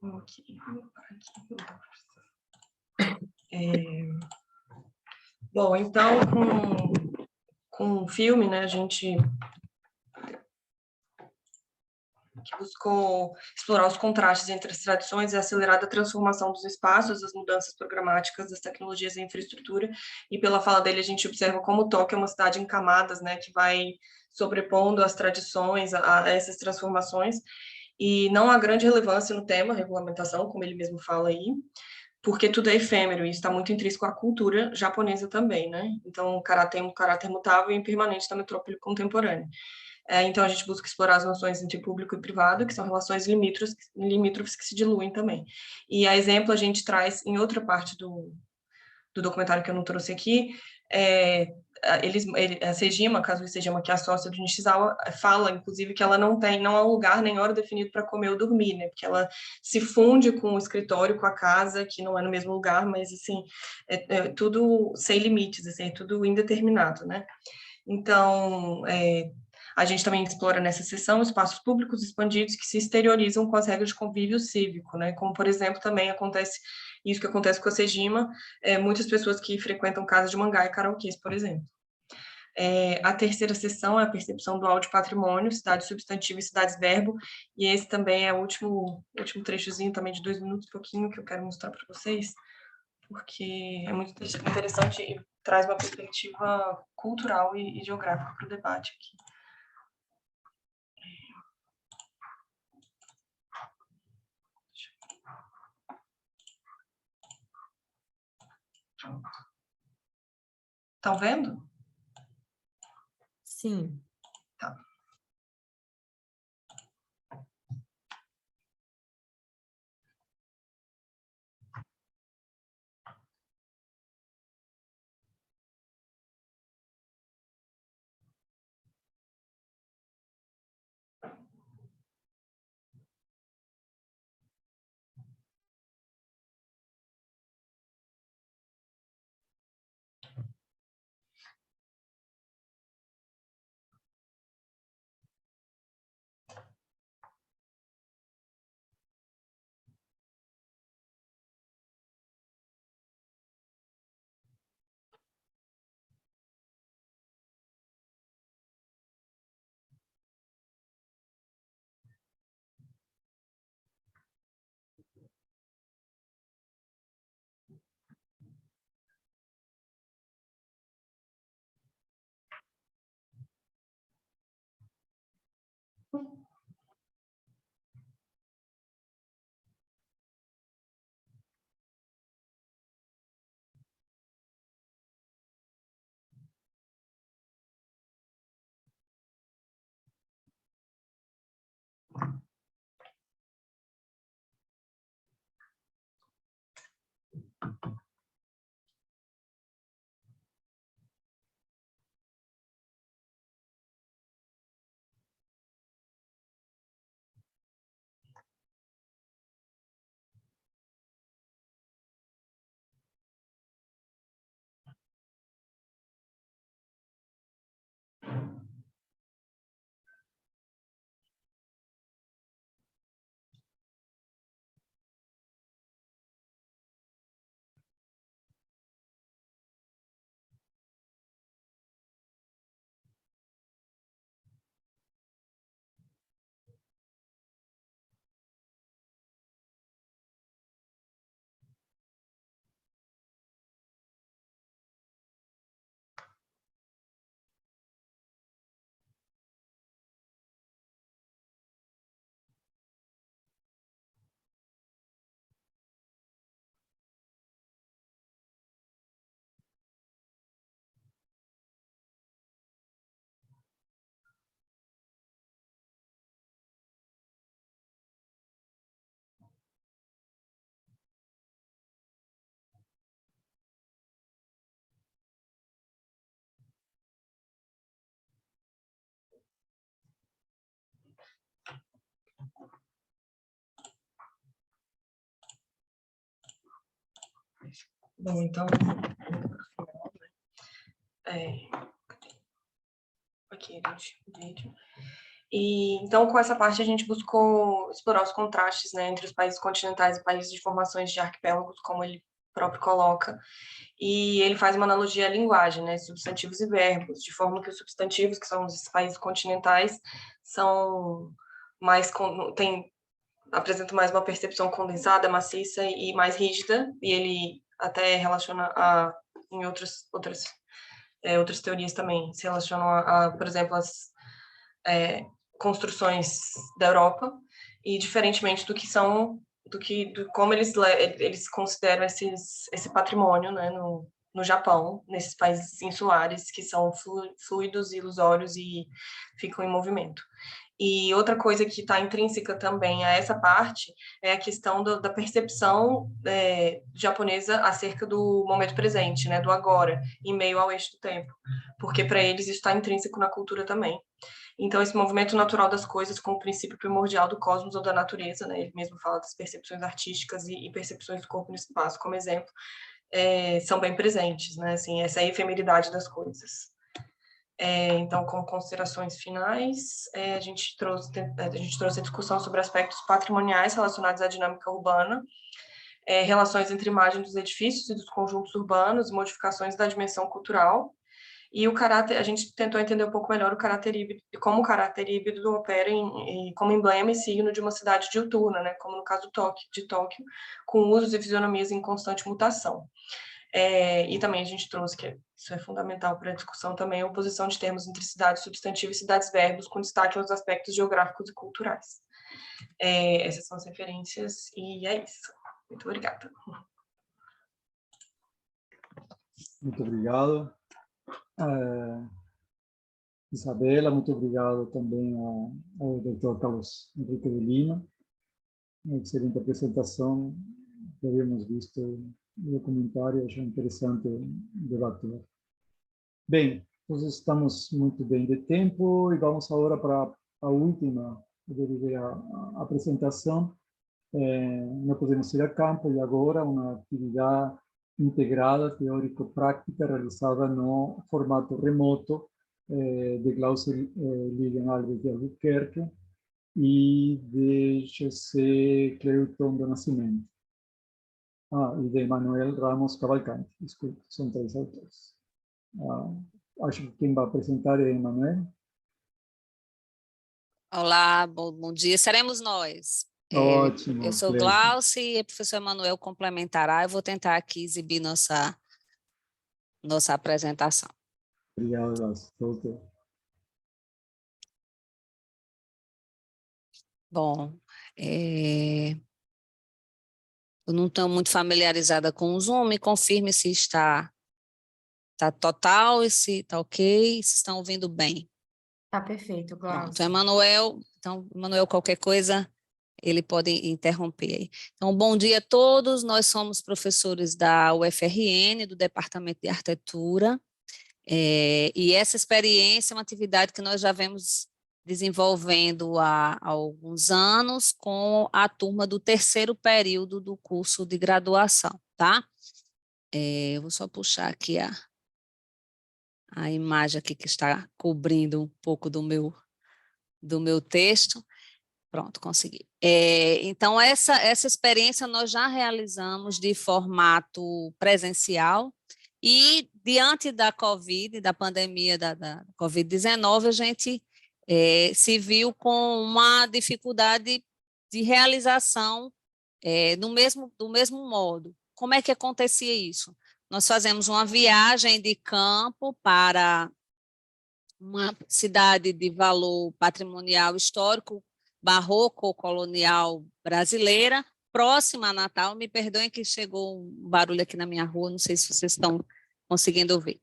Ok. Bom, então, com o filme, né, a gente que buscou explorar os contrastes entre as tradições e a acelerada transformação dos espaços, as mudanças programáticas das tecnologias e infraestrutura, e pela fala dele a gente observa como Tóquio é uma cidade em camadas, né, que vai sobrepondo as tradições a essas transformações, e não há grande relevância no tema regulamentação, como ele mesmo fala aí, porque tudo é efêmero e está muito intrínseco à cultura japonesa também, né? Então, o karatê é um caráter mutável e impermanente da metrópole contemporânea. Então, a gente busca explorar as noções entre público e privado, que são relações limítrofes que se diluem também. E, a exemplo, a gente traz, em outra parte do documentário que eu não trouxe aqui, a Sejima, Kazuo Sejima, que é a sócia do Nishizawa, fala, inclusive, que ela não há um lugar nem hora definido para comer ou dormir, né? Porque ela se funde com o escritório, com a casa, que não é no mesmo lugar, mas, assim, é tudo sem limites, assim, é tudo indeterminado, né? Então, a gente também explora nessa sessão espaços públicos expandidos que se exteriorizam com as regras de convívio cívico, né? Como, por exemplo, também acontece isso que acontece com a Sejima, muitas pessoas que frequentam casas de mangá e karaokês, por exemplo. A terceira sessão é a percepção dual de patrimônio, cidade substantivo e cidades verbo, e esse também é o último trechozinho também de 2 minutos, pouquinho, que eu quero mostrar para vocês, porque é muito interessante e traz uma perspectiva cultural e geográfica para o debate aqui. Estão vendo? Sim. Tá. Bom, então, aqui, gente, o vídeo. E, então, com essa parte, a gente buscou explorar os contrastes, né, entre os países continentais e países de formações de arquipélagos, como ele próprio coloca, e ele faz uma analogia à linguagem, né, substantivos e verbos, de forma que os substantivos, que são os países continentais, são mais, apresentam mais uma percepção condensada, maciça e mais rígida, e ele até relaciona em outras teorias também, se relacionam por exemplo, as construções da Europa, e diferentemente do como eles consideram esse patrimônio, né, no Japão, nesses países insulares que são fluidos, ilusórios e ficam em movimento. E outra coisa que está intrínseca também a essa parte é a questão da percepção japonesa acerca do momento presente, né, do agora, em meio ao eixo do tempo, porque para eles isso está intrínseco na cultura também. Então, esse movimento natural das coisas como princípio primordial do cosmos ou da natureza, né, ele mesmo fala das percepções artísticas e percepções do corpo no espaço, como exemplo, são bem presentes, né, assim, essa efemeridade das coisas. Então, como considerações finais, a gente trouxe a discussão sobre aspectos patrimoniais relacionados à dinâmica urbana, relações entre imagem dos edifícios e dos conjuntos urbanos, modificações da dimensão cultural, e o caráter, a gente tentou entender um pouco melhor o caráter híbrido, como o caráter híbrido opera como emblema e signo de uma cidade diuturna, né, como no caso de Tóquio, com usos e fisionomias em constante mutação. E também a gente trouxe, que isso é fundamental para a discussão também, a oposição de termos entre cidades substantivas e cidades verbos, com destaque aos aspectos geográficos e culturais. Essas são as referências, e é isso. Muito obrigada. Muito obrigado. Isabela, muito obrigado também ao Dr. Carlos Henrique de Lima. Uma excelente apresentação, que havíamos visto no documentário, achei interessante debater. Bem, nós estamos muito bem de tempo e vamos agora para a última, a apresentação. Não podemos ir a campo e agora uma atividade integrada, teórico-prática, realizada no formato remoto de Glaucia Lilian Alves de Albuquerque e de José Cleuton do Nascimento. E de Manuel Ramos Cavalcante, desculpe, são 3 autores. Acho que quem vai apresentar é Manuel. Olá, bom dia, seremos nós. Ótimo. Eu sou Glaucia e o professor Manuel complementará. Eu vou tentar aqui exibir nossa apresentação. Obrigado, Glaucia. Bom, eu não estou muito familiarizada com o Zoom, me confirme se está total e se está ok, se estão ouvindo bem. Tá perfeito, Pronto, Glaucia. Emanuel, qualquer coisa, ele pode interromper aí. Então, bom dia a todos, nós somos professores da UFRN, do Departamento de Arquitetura, e essa experiência é uma atividade que nós já vemos desenvolvendo há alguns anos com a turma do 3º período do curso de graduação, tá? Eu vou só puxar aqui a imagem aqui que está cobrindo um pouco do meu texto. Pronto, consegui. Então, essa experiência nós já realizamos de formato presencial e, diante da Covid, da pandemia da Covid-19, a gente se viu com uma dificuldade de realização do mesmo modo. Como é que acontecia isso? Nós fazemos uma viagem de campo para uma cidade de valor patrimonial histórico, barroco, colonial brasileira, próxima a Natal. Me perdoem que chegou um barulho aqui na minha rua, não sei se vocês estão conseguindo ouvir.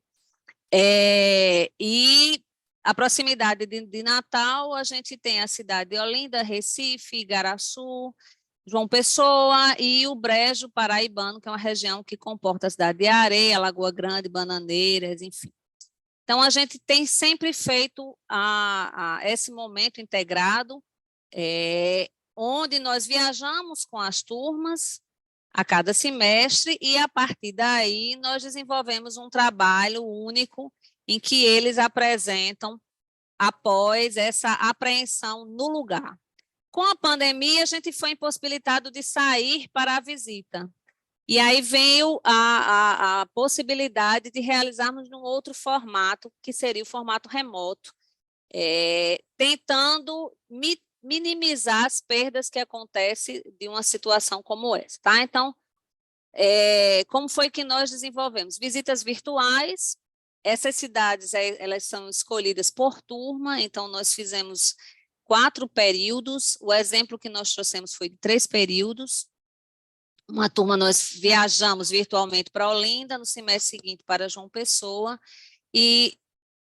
E a proximidade de Natal, a gente tem a cidade de Olinda, Recife, Igaraçu, João Pessoa e o Brejo Paraibano, que é uma região que comporta a cidade de Areia, Lagoa Grande, Bananeiras, enfim. Então, a gente tem sempre feito esse momento integrado, onde nós viajamos com as turmas a cada semestre e, a partir daí, nós desenvolvemos um trabalho único em que eles apresentam após essa apreensão no lugar. Com a pandemia, a gente foi impossibilitado de sair para a visita. E aí veio a possibilidade de realizarmos num outro formato, que seria o formato remoto, tentando minimizar as perdas que acontecem de uma situação como essa. Tá? Então, como foi que nós desenvolvemos? Visitas virtuais. Essas cidades, elas são escolhidas por turma, então nós fizemos 4 períodos. O exemplo que nós trouxemos foi de 3 períodos. Uma turma nós viajamos virtualmente para Olinda, no semestre seguinte para João Pessoa, e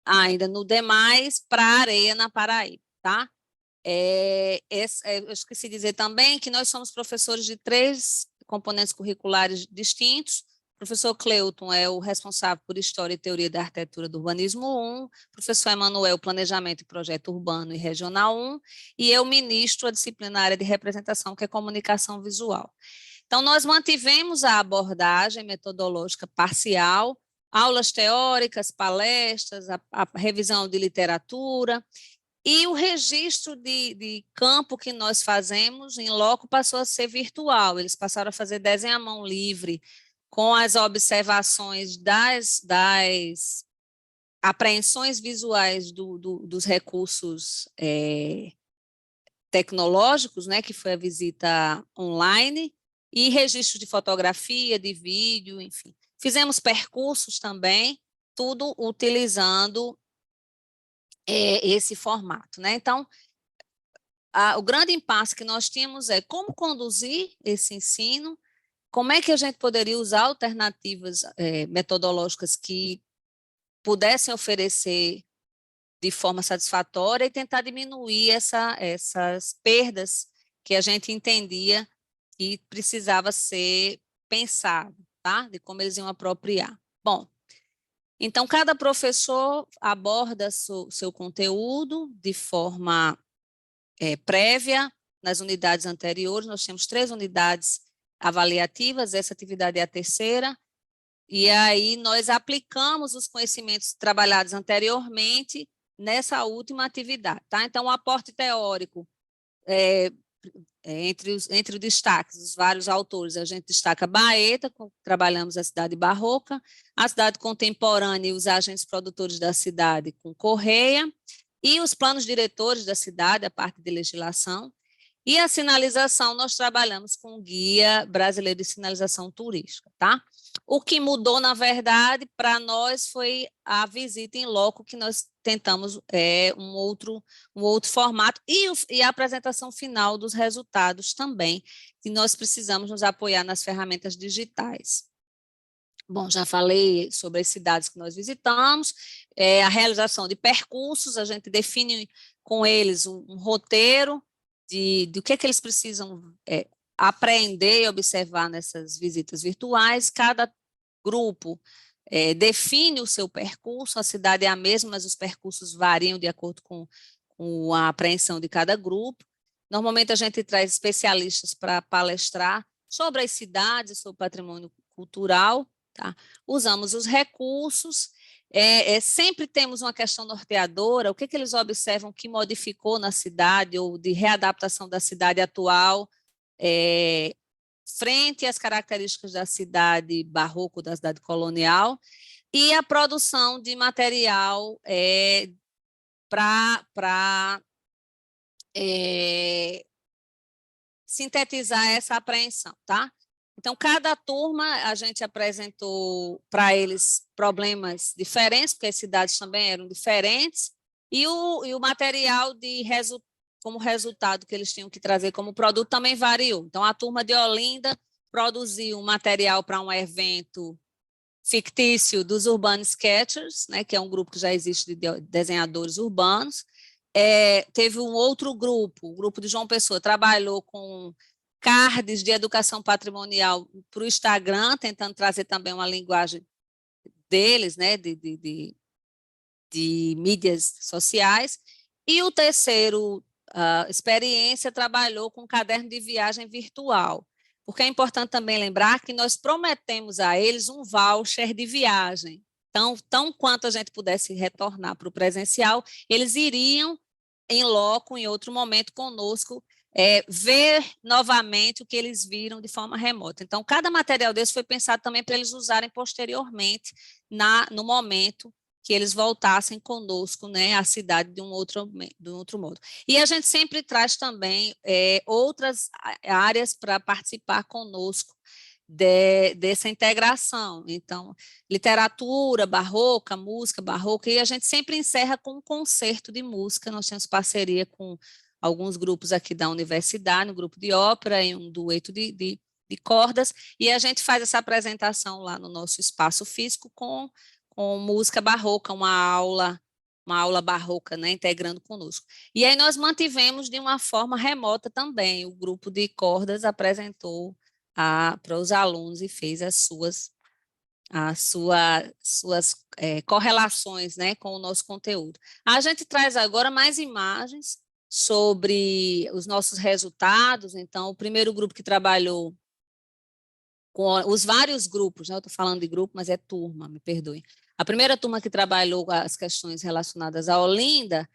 ainda no demais para Areia, na Paraíba, tá? Eu esqueci de dizer também que nós somos professores de 3 componentes curriculares distintos. O professor Cleuton é o responsável por História e Teoria da Arquitetura do Urbanismo 1, professor Emanuel, Planejamento e Projeto Urbano e Regional 1, e eu ministro a disciplina área de representação, que é Comunicação Visual. Então, nós mantivemos a abordagem metodológica parcial, aulas teóricas, palestras, a revisão de literatura, e o registro de campo que nós fazemos em loco passou a ser virtual. Eles passaram a fazer desenho à mão livre, com as observações das apreensões visuais dos recursos tecnológicos, né, que foi a visita online, e registro de fotografia, de vídeo, enfim. Fizemos percursos também, tudo utilizando esse formato, né? Então, o grande impasse que nós tínhamos é como conduzir esse ensino, como é que a gente poderia usar alternativas metodológicas que pudessem oferecer de forma satisfatória e tentar diminuir essas perdas que a gente entendia que precisava ser pensado, tá? De como eles iam apropriar. Bom, então cada professor aborda seu conteúdo de forma prévia. Nas unidades anteriores, nós temos 3 unidades avaliativas, essa atividade é a 3ª, e aí nós aplicamos os conhecimentos trabalhados anteriormente nessa última atividade, tá? Então, o aporte teórico, entre os destaques, os vários autores, a gente destaca Baeta, trabalhamos a cidade barroca, a cidade contemporânea e os agentes produtores da cidade com Correia, e os planos diretores da cidade, a parte de legislação. E a sinalização, nós trabalhamos com o Guia Brasileiro de Sinalização Turística, tá? O que mudou, na verdade, para nós foi a visita em loco, que nós tentamos um outro formato, e a apresentação final dos resultados também, que nós precisamos nos apoiar nas ferramentas digitais. Bom, já falei sobre as cidades que nós visitamos, a realização de percursos, a gente define com eles um roteiro, do que eles precisam aprender e observar nessas visitas virtuais. Cada grupo define o seu percurso, a cidade é a mesma, mas os percursos variam de acordo com a apreensão de cada grupo. Normalmente a gente traz especialistas para palestrar sobre as cidades, sobre o patrimônio cultural, tá? Usamos os recursos, sempre temos uma questão norteadora, o que eles observam que modificou na cidade ou de readaptação da cidade atual, frente às características da cidade barroco, da cidade colonial, e a produção de material para sintetizar essa apreensão, tá? Então, cada turma, a gente apresentou para eles problemas diferentes, porque as cidades também eram diferentes, e o material como resultado que eles tinham que trazer como produto também variou. Então, a turma de Olinda produziu um material para um evento fictício dos Urban Sketchers, né, que é um grupo que já existe de desenhadores urbanos. Teve um outro grupo, o grupo de João Pessoa, trabalhou com cards de educação patrimonial para o Instagram, tentando trazer também uma linguagem deles, né, de mídias sociais. E o terceiro experiência trabalhou com caderno de viagem virtual, porque é importante também lembrar que nós prometemos a eles um voucher de viagem, tão quanto a gente pudesse retornar para o presencial, eles iriam em loco, em outro momento, conosco, ver novamente o que eles viram de forma remota. Então, cada material desse foi pensado também para eles usarem posteriormente, no momento que eles voltassem conosco, né, à cidade de um outro modo. E a gente sempre traz também outras áreas para participar conosco dessa integração. Então, literatura barroca, música barroca, e a gente sempre encerra com um concerto de música. Nós temos parceria com alguns grupos aqui da universidade, um grupo de ópera e um dueto de cordas, e a gente faz essa apresentação lá no nosso espaço físico com música barroca, uma aula barroca, né, integrando conosco. E aí nós mantivemos de uma forma remota também. O grupo de cordas apresentou para os alunos e fez as suas correlações, né, com o nosso conteúdo. A gente traz agora mais imagens sobre os nossos resultados. Então, o primeiro grupo que trabalhou com os vários grupos, né, eu estou falando de grupo, mas é turma, me perdoe. A primeira turma que trabalhou as questões relacionadas à Olinda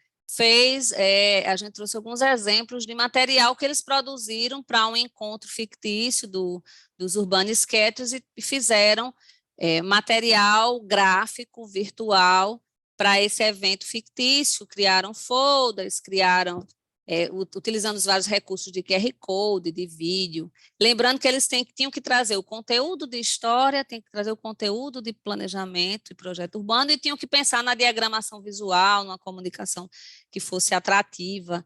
a gente trouxe alguns exemplos de material que eles produziram para um encontro fictício dos Urbana Sketches e fizeram material gráfico, virtual, para esse evento fictício, criaram folders, utilizando os vários recursos de QR Code, de vídeo. Lembrando que eles tinham que trazer o conteúdo de história, tinham que trazer o conteúdo de planejamento e projeto urbano, e tinham que pensar na diagramação visual, numa comunicação que fosse atrativa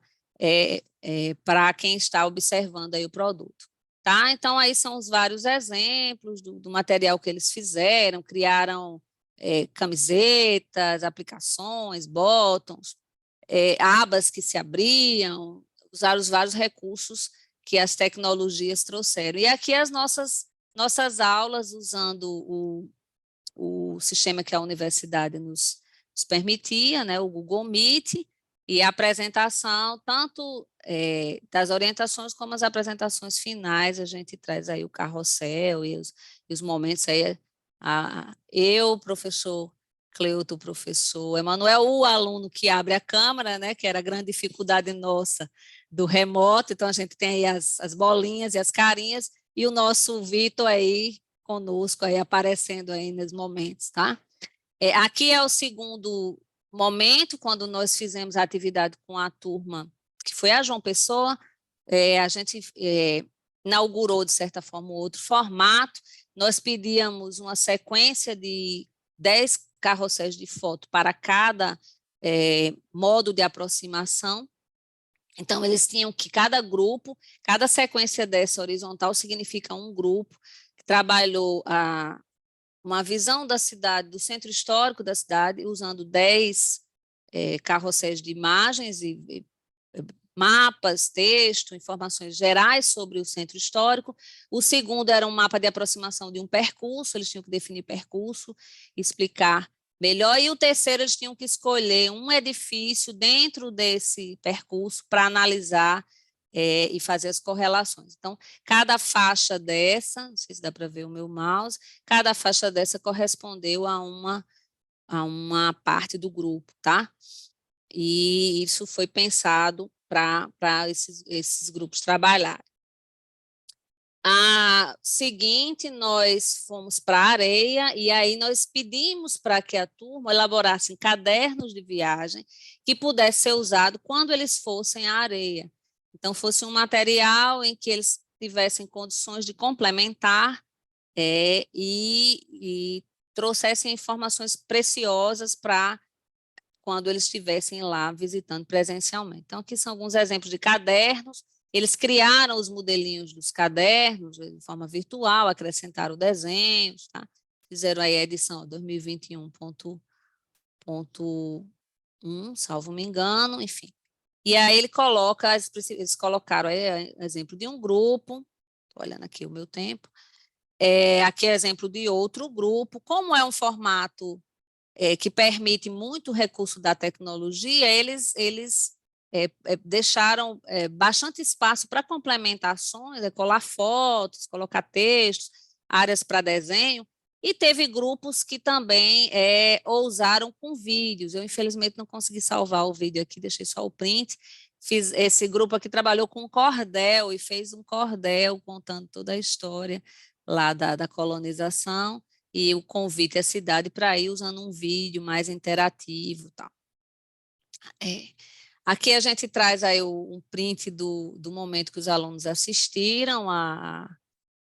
para quem está observando aí o produto. Tá? Então, aí são os vários exemplos do material que eles fizeram, criaram camisetas, aplicações, botões, abas que se abriam, usaram os vários recursos que as tecnologias trouxeram. E aqui as nossas aulas, usando o sistema que a universidade nos permitia, né, o Google Meet, e a apresentação, tanto das orientações como as apresentações finais, a gente traz aí o carrossel e os momentos aí, o professor Cleuto, o professor Emanuel, o aluno que abre a câmera, né, que era a grande dificuldade nossa do remoto, então a gente tem aí as bolinhas e as carinhas, e o nosso Vitor aí conosco, aí aparecendo aí nos momentos, tá? Aqui é o segundo momento, quando nós fizemos a atividade com a turma, que foi a João Pessoa, a gente inaugurou, de certa forma, outro formato. Nós pedíamos uma sequência de 10 carrosséis de foto para cada modo de aproximação. Então, eles tinham que, cada grupo, cada sequência dessa horizontal significa um grupo que trabalhou uma visão da cidade, do centro histórico da cidade, usando 10 carrosséis de imagens e mapas, texto, informações gerais sobre o centro histórico. O segundo era um mapa de aproximação de um percurso, eles tinham que definir percurso, explicar melhor. E o terceiro, eles tinham que escolher um edifício dentro desse percurso para analisar e fazer as correlações. Então, cada faixa dessa, não sei se dá para ver o meu mouse, cada faixa dessa correspondeu a uma parte do grupo, tá? E isso foi pensado para esses grupos trabalharem. A seguinte, nós fomos para a areia, e aí nós pedimos para que a turma elaborasse cadernos de viagem que pudesse ser usado quando eles fossem à areia. Então, fosse um material em que eles tivessem condições de complementar e trouxessem informações preciosas para quando eles estivessem lá visitando presencialmente. Então, aqui são alguns exemplos de cadernos. Eles criaram os modelinhos dos cadernos de forma virtual, acrescentaram desenhos, tá? Fizeram aí a edição 2021.1, salvo me engano, enfim. E aí eles colocaram aí exemplo de um grupo, estou olhando aqui o meu tempo, aqui é exemplo de outro grupo. Como é um formato que permite muito recurso da tecnologia, eles deixaram bastante espaço para complementações, colar fotos, colocar textos, áreas para desenho, E teve grupos que também ousaram com vídeos. Eu, infelizmente, não consegui salvar o vídeo aqui, deixei só o print. Fiz esse grupo aqui, trabalhou com cordel e fez um cordel contando toda a história lá da colonização e o convite à cidade para ir usando um vídeo mais interativo e tal. Aqui a gente traz aí um print do momento que os alunos assistiram a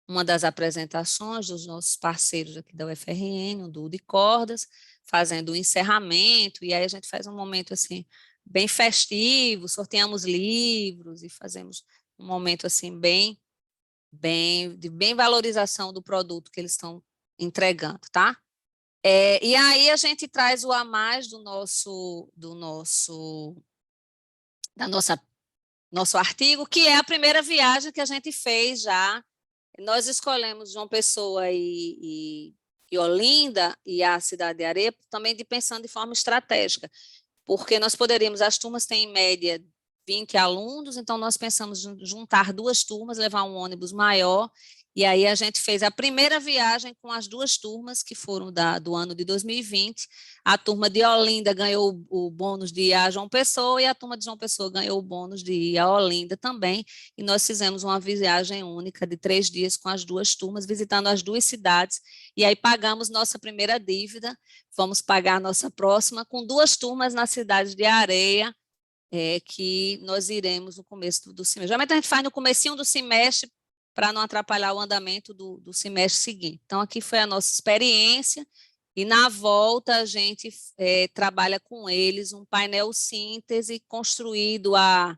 uma das apresentações dos nossos parceiros aqui da UFRN, o duo de cordas, fazendo o encerramento, e aí a gente faz um momento assim, bem festivo, sorteamos livros e fazemos um momento assim, de bem valorização do produto que eles estão entregando, tá? E aí a gente traz o a mais do nosso artigo, que é a primeira viagem que a gente fez já. Nós escolhemos João Pessoa e Olinda e a Cidade de Areia também pensando de forma estratégica, porque nós poderíamos, as turmas têm em média 20 alunos, então nós pensamos em juntar 2 turmas, levar um ônibus maior, e aí a gente fez a primeira viagem com as 2 turmas que foram do ano de 2020. A turma de Olinda ganhou o bônus de ir a João Pessoa e a turma de João Pessoa ganhou o bônus de ir a Olinda também, e nós fizemos uma viagem única de 3 dias com as 2 turmas, visitando as 2 cidades, e aí pagamos nossa primeira dívida, vamos pagar a nossa próxima com 2 turmas na cidade de Areia, que nós iremos no começo do semestre. Geralmente a gente faz no comecinho do semestre, para não atrapalhar o andamento do semestre seguinte. Então, aqui foi a nossa experiência, e na volta a gente trabalha com eles um painel síntese construído a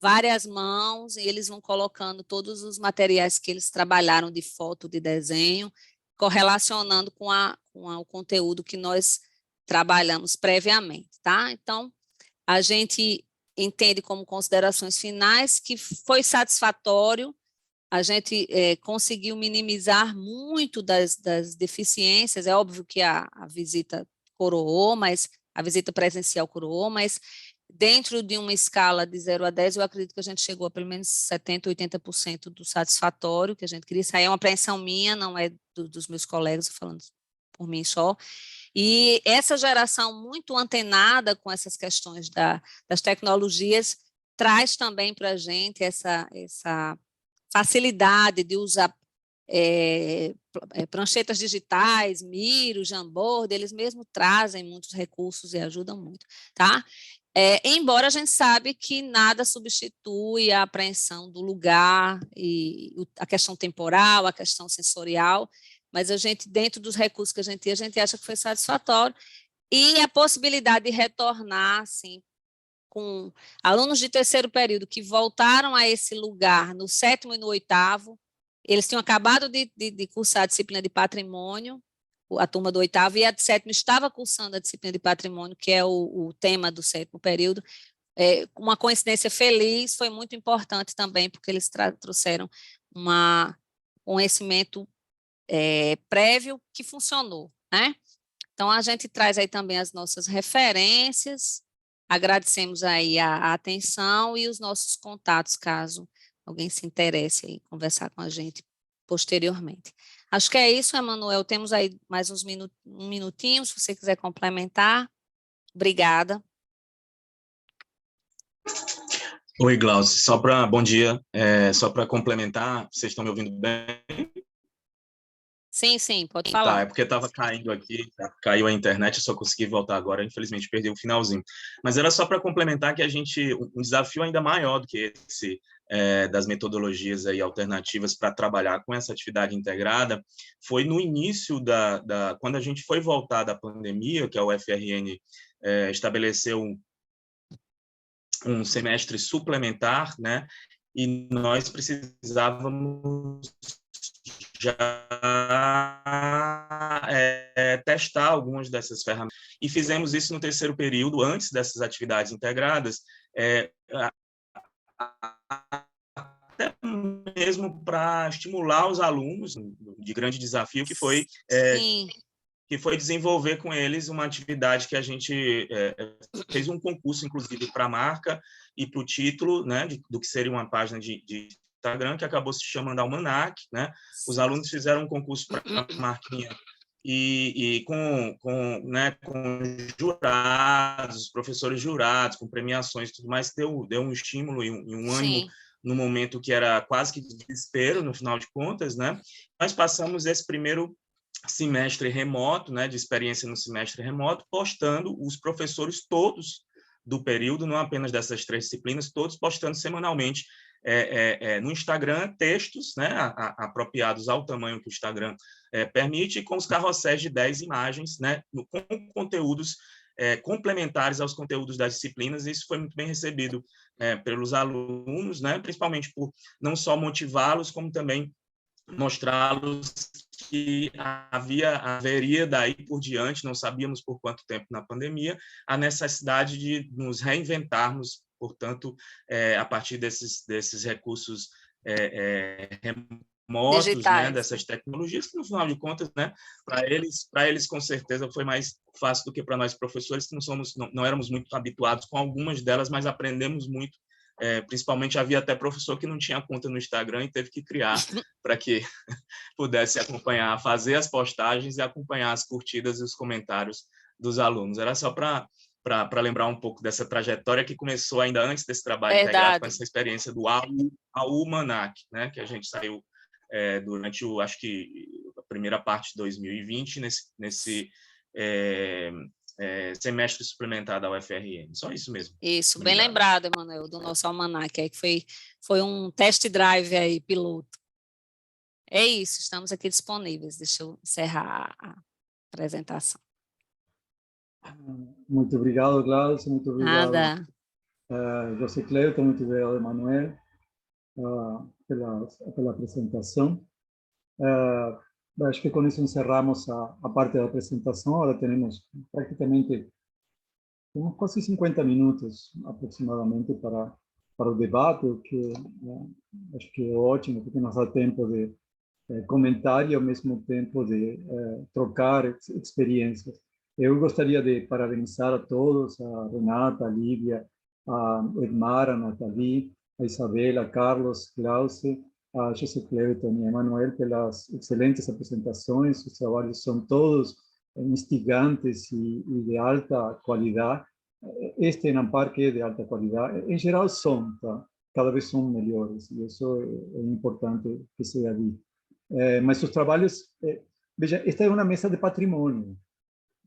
várias mãos, e eles vão colocando todos os materiais que eles trabalharam de foto, de desenho, correlacionando com o conteúdo que nós trabalhamos previamente, tá? Então, a gente entende como considerações finais que foi satisfatório. A gente conseguiu minimizar muito das deficiências. É óbvio que a visita coroou, mas a visita presencial coroou, mas dentro de uma escala de 0 a 10, eu acredito que a gente chegou a pelo menos 70%, 80% do satisfatório que a gente queria. Isso aí é uma apreensão minha, não é dos meus colegas, falando por mim só. E essa geração muito antenada com essas questões das tecnologias traz também para a gente essa facilidade de usar pranchetas digitais, Miro, Jamboard, eles mesmos trazem muitos recursos e ajudam muito, tá? Embora a gente sabe que nada substitui a apreensão do lugar e a questão temporal, a questão sensorial, mas a gente, dentro dos recursos que a gente acha que foi satisfatório, e a possibilidade de retornar, assim, com alunos de 3º período que voltaram a esse lugar no 7º e no 8º, eles tinham acabado de cursar a disciplina de patrimônio, a turma do 8º, e a de 7º estava cursando a disciplina de patrimônio, que é o tema do 7º período. Uma coincidência feliz, foi muito importante também, porque eles trouxeram um conhecimento prévio que funcionou, né? Então, a gente traz aí também as nossas referências, agradecemos aí a atenção e os nossos contatos, caso alguém se interesse em conversar com a gente posteriormente. Acho que é isso, Emanuel. Temos aí mais um minutinho, se você quiser complementar. Obrigada. Oi, Glaucio. Bom dia. Só para complementar, vocês estão me ouvindo bem? Sim, pode falar. Tá, é porque estava caindo aqui, caiu a internet, eu só consegui voltar agora, infelizmente perdi o finalzinho. Mas era só para complementar que um desafio ainda maior do que esse das metodologias aí alternativas para trabalhar com essa atividade integrada foi no início quando a gente foi voltar da pandemia, que a UFRN estabeleceu um semestre suplementar, né? E nós precisávamos já testar algumas dessas ferramentas. E fizemos isso no 3º período, antes dessas atividades integradas, até mesmo para estimular os alunos, de grande desafio, que foi desenvolver com eles uma atividade que a gente fez um concurso, inclusive, para a marca e para o título, né, do que seria uma página de Instagram, que acabou se chamando Almanac, né? Os alunos fizeram um concurso para a marquinha e com jurados, professores jurados, com premiações e tudo mais, deu um estímulo e um ânimo Sim. no momento que era quase que desespero, no final de contas, né? Nós passamos esse primeiro semestre remoto, né, de experiência no semestre remoto, postando os professores todos do período, não apenas dessas 3 disciplinas, todos postando semanalmente no Instagram textos, né, apropriados ao tamanho que o Instagram permite, com os carrosséis de 10 imagens, né, com conteúdos complementares aos conteúdos das disciplinas, e isso foi muito bem recebido pelos alunos, né, principalmente por não só motivá-los, como também mostrá-los que haveria daí por diante, não sabíamos por quanto tempo na pandemia, a necessidade de nos reinventarmos, portanto, a partir desses recursos remotos, Digitais, né, dessas tecnologias, que no final de contas, né, para eles com certeza foi mais fácil do que para nós professores, que não éramos muito habituados com algumas delas, mas aprendemos muito. Principalmente havia até professor que não tinha conta no Instagram e teve que criar para que pudesse acompanhar, fazer as postagens e acompanhar as curtidas e os comentários dos alunos. Era só para lembrar um pouco dessa trajetória que começou ainda antes desse trabalho integrado, com essa experiência do Almanac, né, que a gente saiu durante acho que a primeira parte de 2020, nesse semestre suplementar da UFRN. Só isso mesmo. Isso, Obrigado. bem lembrado, Emanuel, do nosso almanac, aí, que foi um test drive aí, piloto. É isso, estamos aqui disponíveis. Deixa eu encerrar a apresentação. Muito obrigado, Glaucia, muito obrigado, Nada. José Cleuton, muito obrigado, Emanuel, pela apresentação. Acho que com isso encerramos a parte da apresentação. Agora temos quase 50 minutos aproximadamente para o debate, o que acho que é ótimo, porque nos dá tempo de comentar e ao mesmo tempo de trocar experiências. Eu gostaria de parabenizar a todos, a Renata, a Lívia, a Edmar, a Nathalie, a Isabela, a Carlos, Glaucia, a José Cleuton e a Emanuel pelas excelentes apresentações. Os trabalhos são todos instigantes e de alta qualidade. Este en Ampar, que é de alta qualidade, em geral são, tá? Cada vez são melhores, e isso é importante que seja dito. Mas os trabalhos, veja, esta é uma mesa de patrimônio,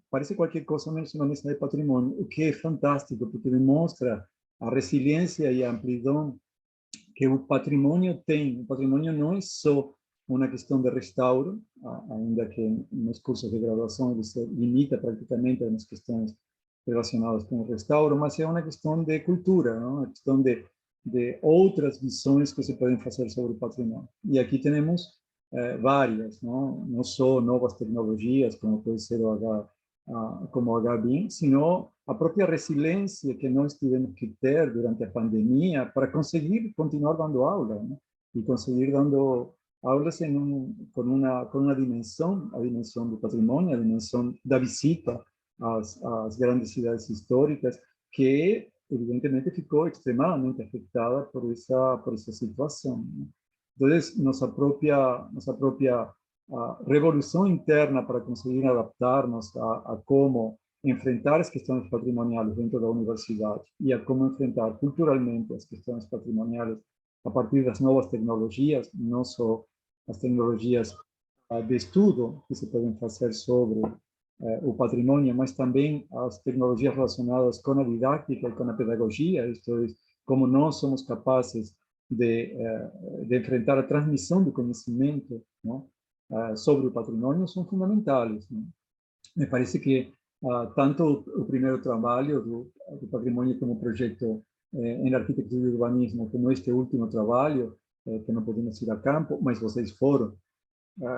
parece qualquer coisa menos uma mesa de patrimônio, o que é fantástico, porque demonstra a resiliência e a amplidão que o patrimônio tem. O patrimônio não é só uma questão de restauro, ainda que nos cursos de graduação ele se limita praticamente a umas questões relacionadas com o restauro, mas é uma questão de cultura, não? Uma questão de outras visões que se podem fazer sobre o patrimônio. E aqui temos várias, não só novas tecnologias, como pode ser como o HBIM, sino a própria resiliência que nós tivemos que ter durante a pandemia para conseguir continuar dando aula, né? E conseguir dando aulas com uma dimensão, a dimensão do patrimônio, a dimensão da visita às grandes cidades históricas, que evidentemente ficou extremamente afetada por essa situação, né? Então, nossa própria revolução interna para conseguir adaptar-nos a como enfrentar as questões patrimoniais dentro da universidade e a como enfrentar culturalmente as questões patrimoniais a partir das novas tecnologias, não só as tecnologias de estudo que se podem fazer sobre o patrimônio, mas também as tecnologias relacionadas com a didática e com a pedagogia, isto é, como nós somos capazes de enfrentar a transmissão do conhecimento, não? Sobre o patrimônio, são fundamentais, não? Me parece que tanto o primeiro trabalho do patrimônio como projeto em arquitetura e urbanismo, como este último trabalho, que não podemos ir a campo, mas vocês foram.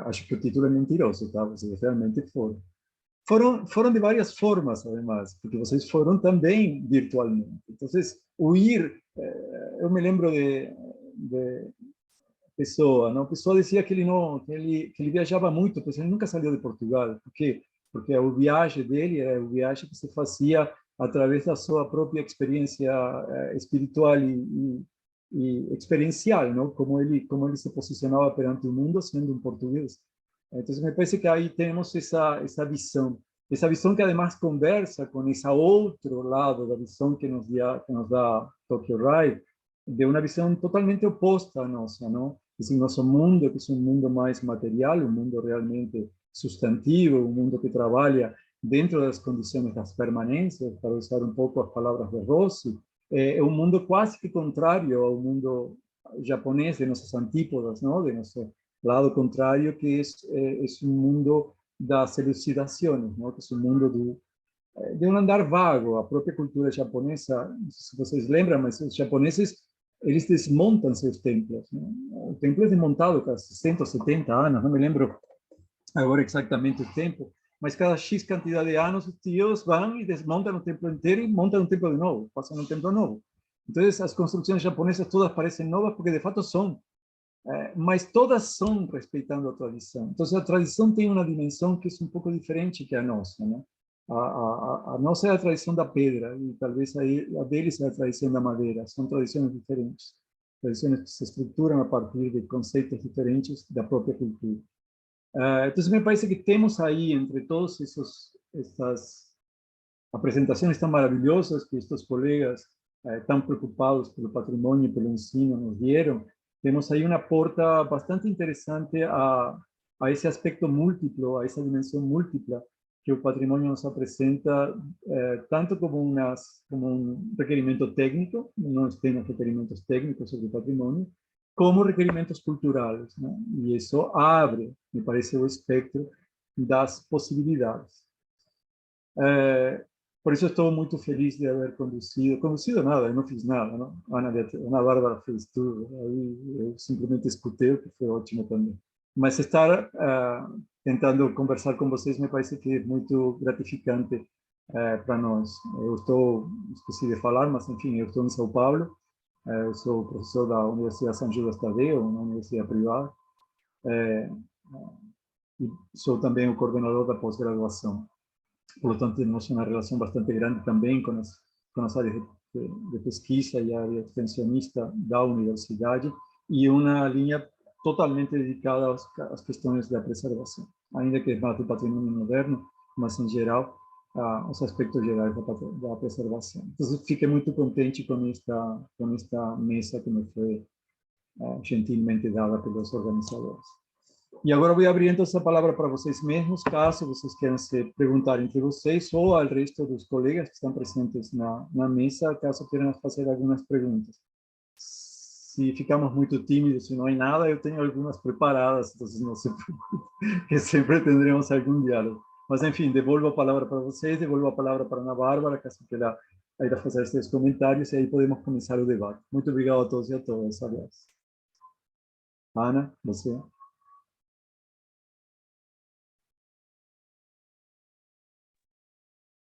Acho que o título é mentiroso, tá? Vocês realmente foram. Foram de várias formas, además, porque vocês foram também virtualmente. Então, o ir, eu me lembro de Pessoa, não? Pessoa dizia que ele viajava muito, pois ele nunca saiu de Portugal. Por quê? Porque a viagem dele era a viagem que se fazia através da sua própria experiência espiritual e experiencial, não? Como ele se posicionava perante o mundo sendo um português. Então, me parece que aí temos essa visão que además conversa com esse outro lado da visão que nos dá Tokyo Ride, de uma visão totalmente oposta à nossa, não? Esse nosso mundo, que é um mundo mais material, um mundo realmente substantivo, um mundo que trabalha dentro das condições das permanências, para usar um pouco as palavras de Rossi, é um mundo quase que contrário ao mundo japonês, de nossas antípodas, não? De nosso lado contrário, que é um mundo das elucidações, não? Que é um mundo de um andar vago. A própria cultura japonesa, não sei se vocês lembram, mas os japoneses, eles desmontam seus templos, não? O templo é desmontado cada 60 ou 70 anos, não me lembro agora exatamente o tempo, mas cada X quantidade de anos os tios vão e desmontam o templo inteiro e montam um templo de novo, fazem um templo novo. Então, as construções japonesas todas parecem novas porque, de fato, são. Mas todas são respeitando a tradição. Então, a tradição tem uma dimensão que é um pouco diferente que a nossa, né? A nossa é a tradição da pedra, e talvez a deles é a tradição da madeira. São tradições diferentes. Tradições que se estruturam a partir de conceitos diferentes da própria cultura. Então, me parece que temos aí, entre todas essas apresentações tão maravilhosas que estes colegas tão preocupados pelo patrimônio e pelo ensino nos deram, temos aí uma porta bastante interessante a esse aspecto múltiplo, a essa dimensão múltipla que o patrimônio nos apresenta, tanto como um requerimento técnico, nós temos requerimentos técnicos sobre o patrimônio, como requerimentos culturais, né? E isso abre, me parece, o espectro das possibilidades. Por isso estou muito feliz de haver conduzido nada, eu não fiz nada, não? Ana Bárbara fez tudo, aí eu simplesmente escutei, o que foi ótimo também. Mas estar tentando conversar com vocês me parece que é muito gratificante para nós. Esqueci de falar, mas enfim, eu estou em São Paulo, eu sou professor da Universidade São Judas Tadeu, uma universidade privada, e sou também o coordenador da pós-graduação. Por lo tanto, temos uma relação bastante grande também com as áreas de pesquisa e a área extensionista da universidade, e uma linha totalmente dedicada às questões da preservação, ainda que mais do patrimônio moderno, mas, em geral, aos aspectos gerais da preservação. Então, fiquei muito contente com esta mesa que me foi gentilmente dada pelos organizadores. E agora vou abrir, então, essa palavra para vocês mesmos, caso vocês queiram se perguntar entre vocês ou ao resto dos colegas que estão presentes na mesa, caso queiram fazer algumas perguntas. Se ficamos muito tímidos e não há nada, eu tenho algumas preparadas, então não se preocupe, que sempre teremos algum diálogo. Mas, enfim, devolvo a palavra para vocês, devolvo a palavra para a Ana Bárbara, caso queira fazer esses comentários, e aí podemos começar o debate. Muito obrigado a todos e a todas, aliás. Ana, você.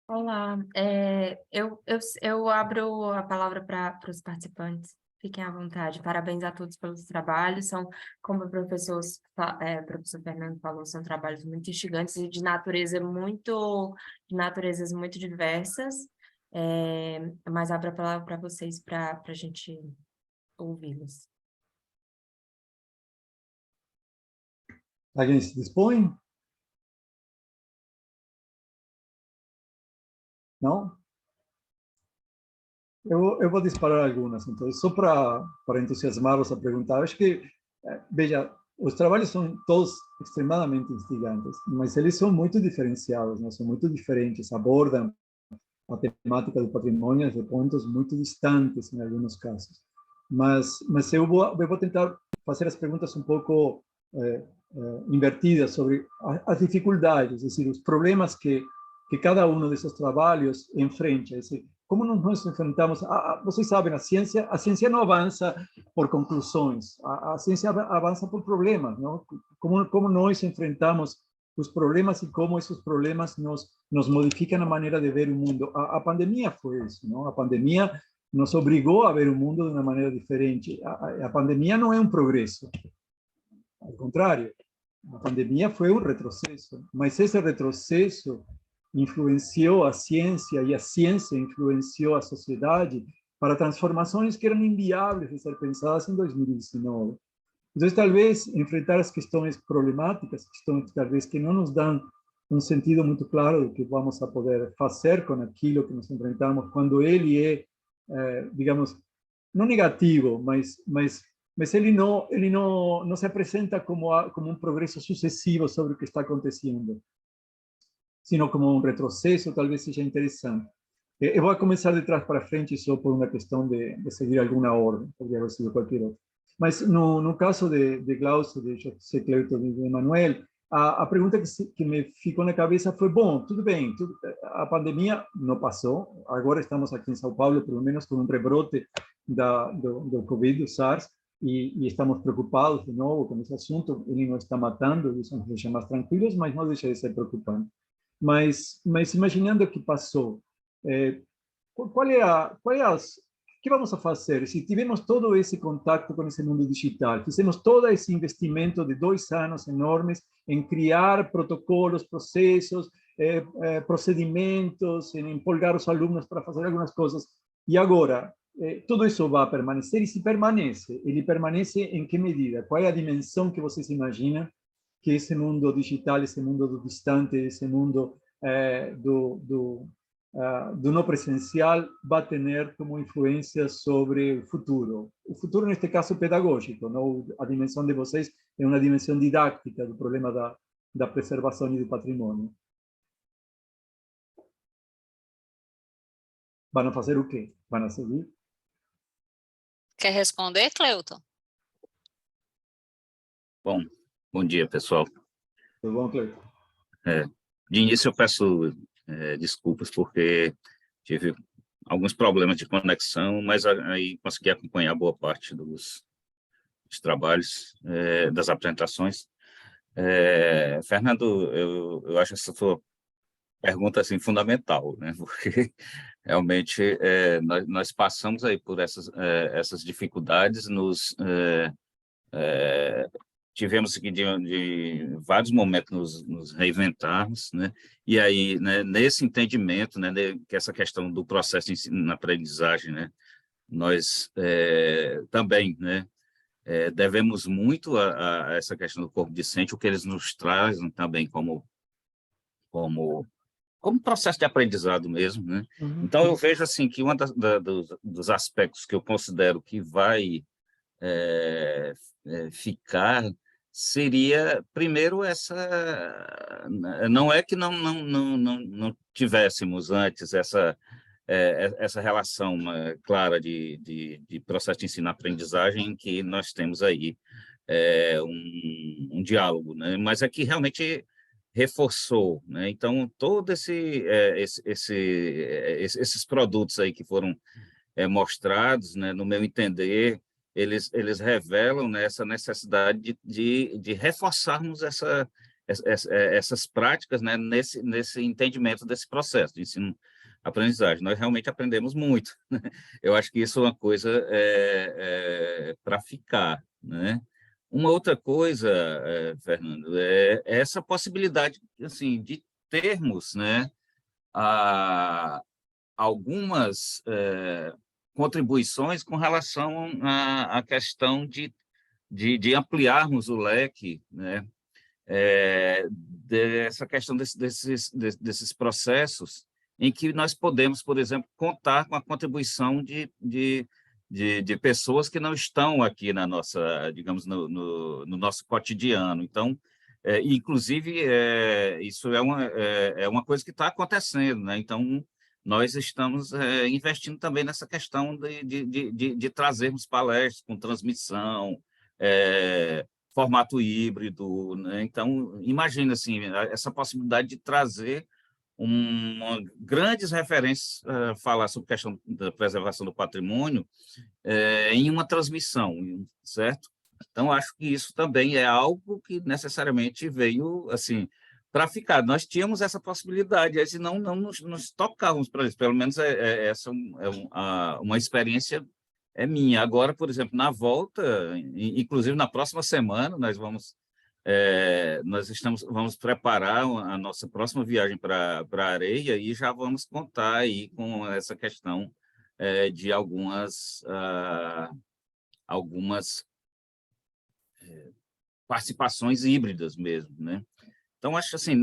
Olá, eu abro a palavra para os participantes. Fiquem à vontade. Parabéns a todos pelos trabalhos. São, como o professor Fernando falou, são trabalhos muito instigantes e de naturezas muito diversas. Mas abro a palavra para vocês para a gente ouvi-los. Alguém se dispõe? Não? Eu vou disparar algumas, então, só para entusiasmá-los a perguntar. Acho que, veja, os trabalhos são todos extremadamente instigantes, mas eles são muito diferenciados, né? São muito diferentes, abordam a temática do patrimônio de pontos muito distantes, em alguns casos. Mas eu vou tentar fazer as perguntas um pouco invertidas sobre as dificuldades, é decir, os problemas que cada um desses trabalhos enfrenta. Como nós enfrentamos, vocês sabem, a ciência não avança por conclusões, a ciência avança por problemas, não? Como nós enfrentamos os problemas e como esses problemas nos modificam a maneira de ver o mundo. A pandemia foi isso, não? A pandemia nos obrigou a ver o mundo de uma maneira diferente. A pandemia não é um progresso, ao contrário, a pandemia foi um retrocesso, mas esse retrocesso influenciou a ciência e a ciência influenciou a sociedade para transformações que eram inviáveis de ser pensadas em 2019. Então, talvez, enfrentar as questões problemáticas, questões talvez que não nos dão um sentido muito claro do que vamos a poder fazer com aquilo que nos enfrentamos, quando ele digamos, não negativo, mas ele não se apresenta como um progresso sucessivo sobre o que está acontecendo, sino como um retrocesso, talvez seja interessante. Eu vou começar de trás para frente só por uma questão de seguir alguma ordem, poderia haver sido qualquer outra. Mas no caso de Glaucio, de José Cleuto, de Manuel, a pergunta que me ficou na cabeça foi, bom, tudo bem, a pandemia não passou, agora estamos aqui em São Paulo, pelo menos com um rebrote do Covid, do SARS, e estamos preocupados de novo com esse assunto, ele não está matando, isso nos deixa mais tranquilos, mas não deixa de ser preocupante. Mas imaginando que passou, qual é o que vamos a fazer? Se tivemos todo esse contato com esse mundo digital, fizemos todo esse investimento de 2 anos enormes em criar protocolos, processos, procedimentos, em empolgar os alunos para fazer algumas coisas, e agora tudo isso vai permanecer, e se permanece, ele permanece em que medida? Qual é a dimensão que vocês imaginam que esse mundo digital, esse mundo do distante, esse mundo do não presencial vai ter como influência sobre o futuro? O futuro, neste caso, pedagógico, não? A dimensão de vocês é uma dimensão didática do problema da preservação e do patrimônio. Vão fazer o quê? Vão seguir? Quer responder, Cleuton? Bom dia, pessoal. Tudo bom, Cleuton? De início, eu peço desculpas, porque tive alguns problemas de conexão, mas aí consegui acompanhar boa parte dos trabalhos, das apresentações. Fernando, eu acho essa sua pergunta assim, fundamental, né? Porque realmente nós passamos aí por essas dificuldades, tivemos que, de vários momentos, nos reinventarmos, né? E aí, né, nesse entendimento, né, que essa questão do processo de ensino-aprendizagem, né, nós também, né, devemos muito a essa questão do corpo docente, o que eles nos trazem também como processo de aprendizado mesmo, né? Então, eu vejo assim que um dos aspectos que eu considero que vai ficar seria, primeiro, não é que não tivéssemos antes essa relação clara de processo de ensino-aprendizagem, em que nós temos aí um diálogo, né? Mas é que realmente reforçou, né? Então, todos esses produtos aí que foram mostrados, né, no meu entender, eles revelam, né, essa necessidade de reforçarmos essas práticas, né, nesse entendimento desse processo de ensino-aprendizagem. Nós realmente aprendemos muito, né? Eu acho que isso é uma coisa para ficar, né? Uma outra coisa, Fernando, é essa possibilidade, assim, de termos, né, algumas contribuições com relação à questão de ampliarmos o leque, né, dessa questão desses processos em que nós podemos, por exemplo, contar com a contribuição de pessoas que não estão aqui na nossa, digamos, no nosso cotidiano. Então, inclusive, isso é uma coisa que está acontecendo, né? Então, nós estamos investindo também nessa questão de trazermos palestras com transmissão, formato híbrido, né? Então, imagina assim, essa possibilidade de trazer grandes referências, falar sobre a questão da preservação do patrimônio em uma transmissão, certo? Então, acho que isso também é algo que necessariamente veio, assim, para ficar. Nós tínhamos essa possibilidade, e não nos tocávamos para isso, pelo menos essa uma experiência minha. Agora, por exemplo, na volta, inclusive na próxima semana, vamos preparar a nossa próxima viagem para a Areia e já vamos contar aí com essa questão de algumas participações híbridas mesmo, né? Então, acho assim,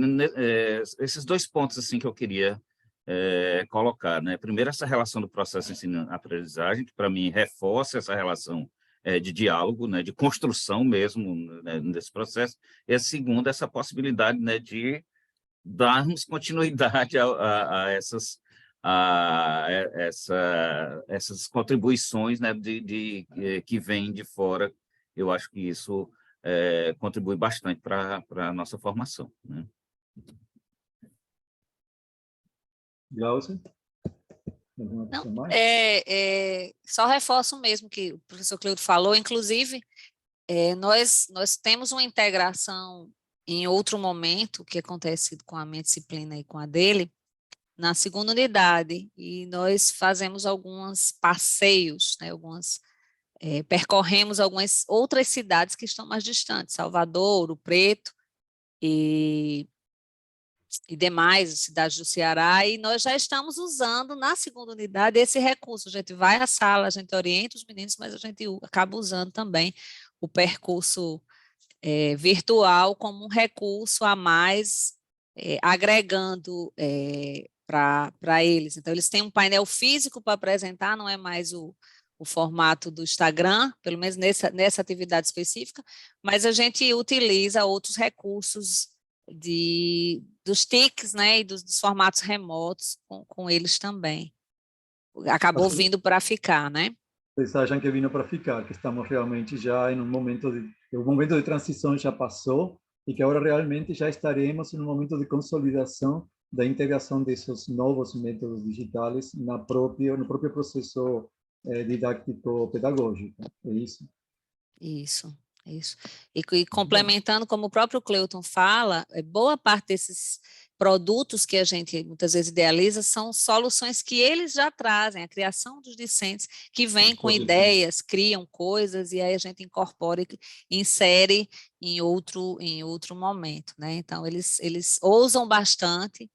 esses 2 pontos assim que eu queria colocar, né? Primeiro, essa relação do processo ensino-aprendizagem, que para mim reforça essa relação de diálogo, né? De construção mesmo, né? Nesse processo. E a segunda, essa possibilidade, né? De darmos continuidade a essas contribuições, né? Que vêm de fora. Eu acho que isso contribui bastante para a nossa formação, né? Glaucia? Não, só reforço mesmo que o professor Cleuto falou, inclusive, nós temos uma integração em outro momento, que acontece com a minha disciplina e com a dele, na segunda unidade, e nós fazemos alguns passeios, né, percorremos algumas outras cidades que estão mais distantes, Salvador, Ouro Preto e demais cidades do Ceará, e nós já estamos usando na segunda unidade esse recurso. A gente vai à sala, a gente orienta os meninos, mas a gente acaba usando também o percurso virtual como um recurso a mais, agregando para eles. Então, eles têm um painel físico para apresentar, não é mais o formato do Instagram, pelo menos nessa atividade específica, mas a gente utiliza outros recursos dos TICs, né, e dos formatos remotos com eles também. Acabou vindo para ficar, né? Vocês acham que vindo para ficar, que estamos realmente já em um momento o momento de transição já passou e que agora realmente já estaremos em um momento de consolidação da integração desses novos métodos digitais no próprio processo didático-pedagógico, é isso? Isso. E complementando, como o próprio Cleuton fala, boa parte desses produtos que a gente muitas vezes idealiza são soluções que eles já trazem, a criação dos discentes que vêm com ideias, criam coisas e aí a gente incorpora e insere em outro momento, né? Então, eles ousam bastante,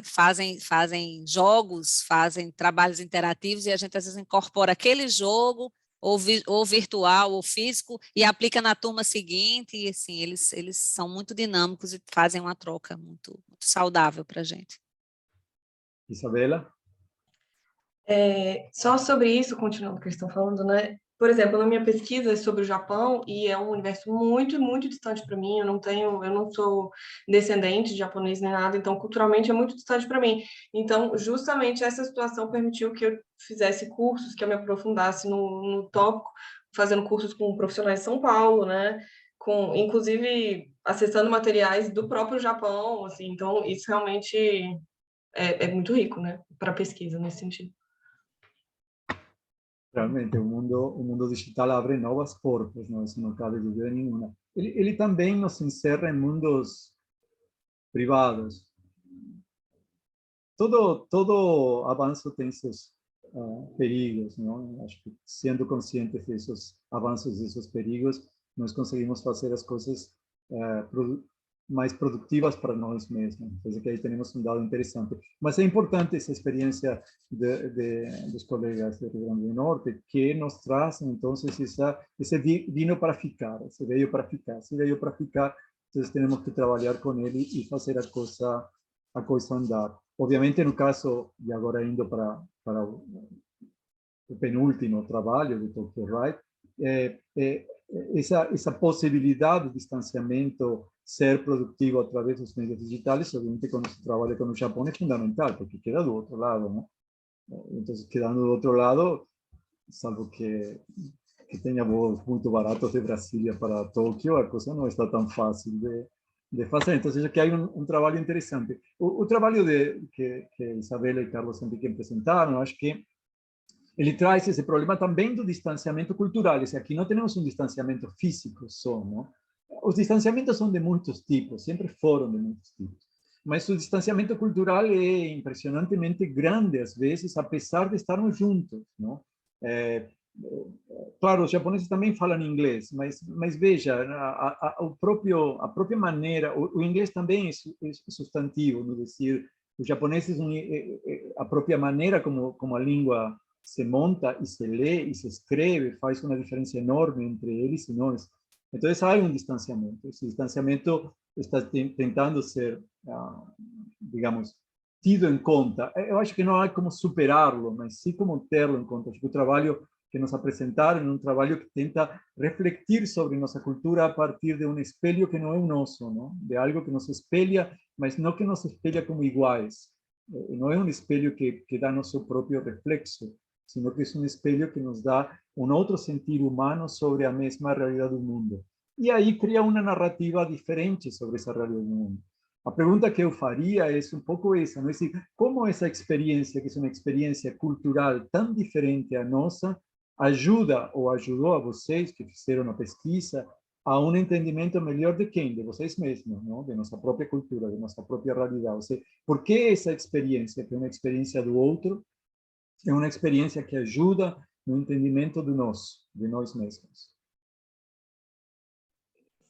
fazem jogos, fazem trabalhos interativos e a gente às vezes incorpora aquele jogo ou virtual ou físico, e aplica na turma seguinte, e assim, eles são muito dinâmicos e fazem uma troca muito, muito saudável para a gente. Isabela? Só sobre isso, continuando o que eles estão falando, né? Por exemplo, na minha pesquisa é sobre o Japão, e é um universo muito, muito distante para mim, eu não sou descendente de japonês nem nada, então culturalmente é muito distante para mim. Então, justamente essa situação permitiu que eu fizesse cursos, que eu me aprofundasse no tópico, fazendo cursos com profissionais de São Paulo, né? Inclusive, acessando materiais do próprio Japão, assim, então isso realmente é muito rico, né? Para pesquisa nesse sentido. Realmente, o mundo digital abre novas portas, não, isso não cabe dúvida nenhuma. Ele também nos encerra em mundos privados. Todo avanço tem seus perigos, não? Acho que sendo conscientes desses avanços, desses perigos, nós conseguimos fazer as coisas mais produtivas para nós mesmos. Então, que aí temos um dado interessante. Mas é importante essa experiência dos colegas do Rio Grande do Norte, que nos trazem, então, esse vino para ficar, esse veio para ficar, então temos que trabalhar com ele e fazer a coisa andar. Obviamente, no caso, e agora indo para o penúltimo trabalho de Tokyo Right, essa possibilidade de distanciamento ser produtivo através dos meios digitais, obviamente, quando se trabalha com o Japão, é fundamental, porque queda do outro lado, né? Então, quedando do outro lado, salvo que tenha voos muito baratos de Brasília para Tóquio, a coisa não está tão fácil de fazer. Então, aqui há um trabalho interessante. O trabalho que Isabela e Carlos Henrique apresentaram, acho que ele traz esse problema também do distanciamento cultural. Aqui não temos um distanciamento físico só, não? Os distanciamentos são de muitos tipos, sempre foram de muitos tipos. Mas o distanciamento cultural é impressionantemente grande, às vezes, apesar de estarmos juntos, não? Claro, os japoneses também falam inglês, mas veja, a própria maneira, o inglês também é substantivo, não dizer, os japoneses, a própria maneira como a língua se monta e se lê e se escreve faz uma diferença enorme entre eles e nós. Então, há um distanciamento. Esse distanciamento está tentando ser, digamos, tido em conta. Eu acho que não há como superá-lo, mas sim como tê-lo em conta. Acho que o trabalho que nos apresentaram é um trabalho que tenta refletir sobre nossa cultura a partir de um espelho que não é o nosso, não? De algo que nos espelha, mas não que nos espelha como iguais. Não é um espelho que dá nosso próprio reflexo, sino que é um espelho que nos dá um outro sentir humano sobre a mesma realidade do mundo. E aí cria uma narrativa diferente sobre essa realidade do mundo. A pergunta que eu faria é um pouco essa, não é? Como essa experiência, que é uma experiência cultural tão diferente à nossa, ajuda ou ajudou a vocês que fizeram a pesquisa a um entendimento melhor de quem? De vocês mesmos, não? De nossa própria cultura, de nossa própria realidade. Ou seja, por que essa experiência, que é uma experiência do outro, é uma experiência que ajuda no entendimento do nosso, de nós mesmos?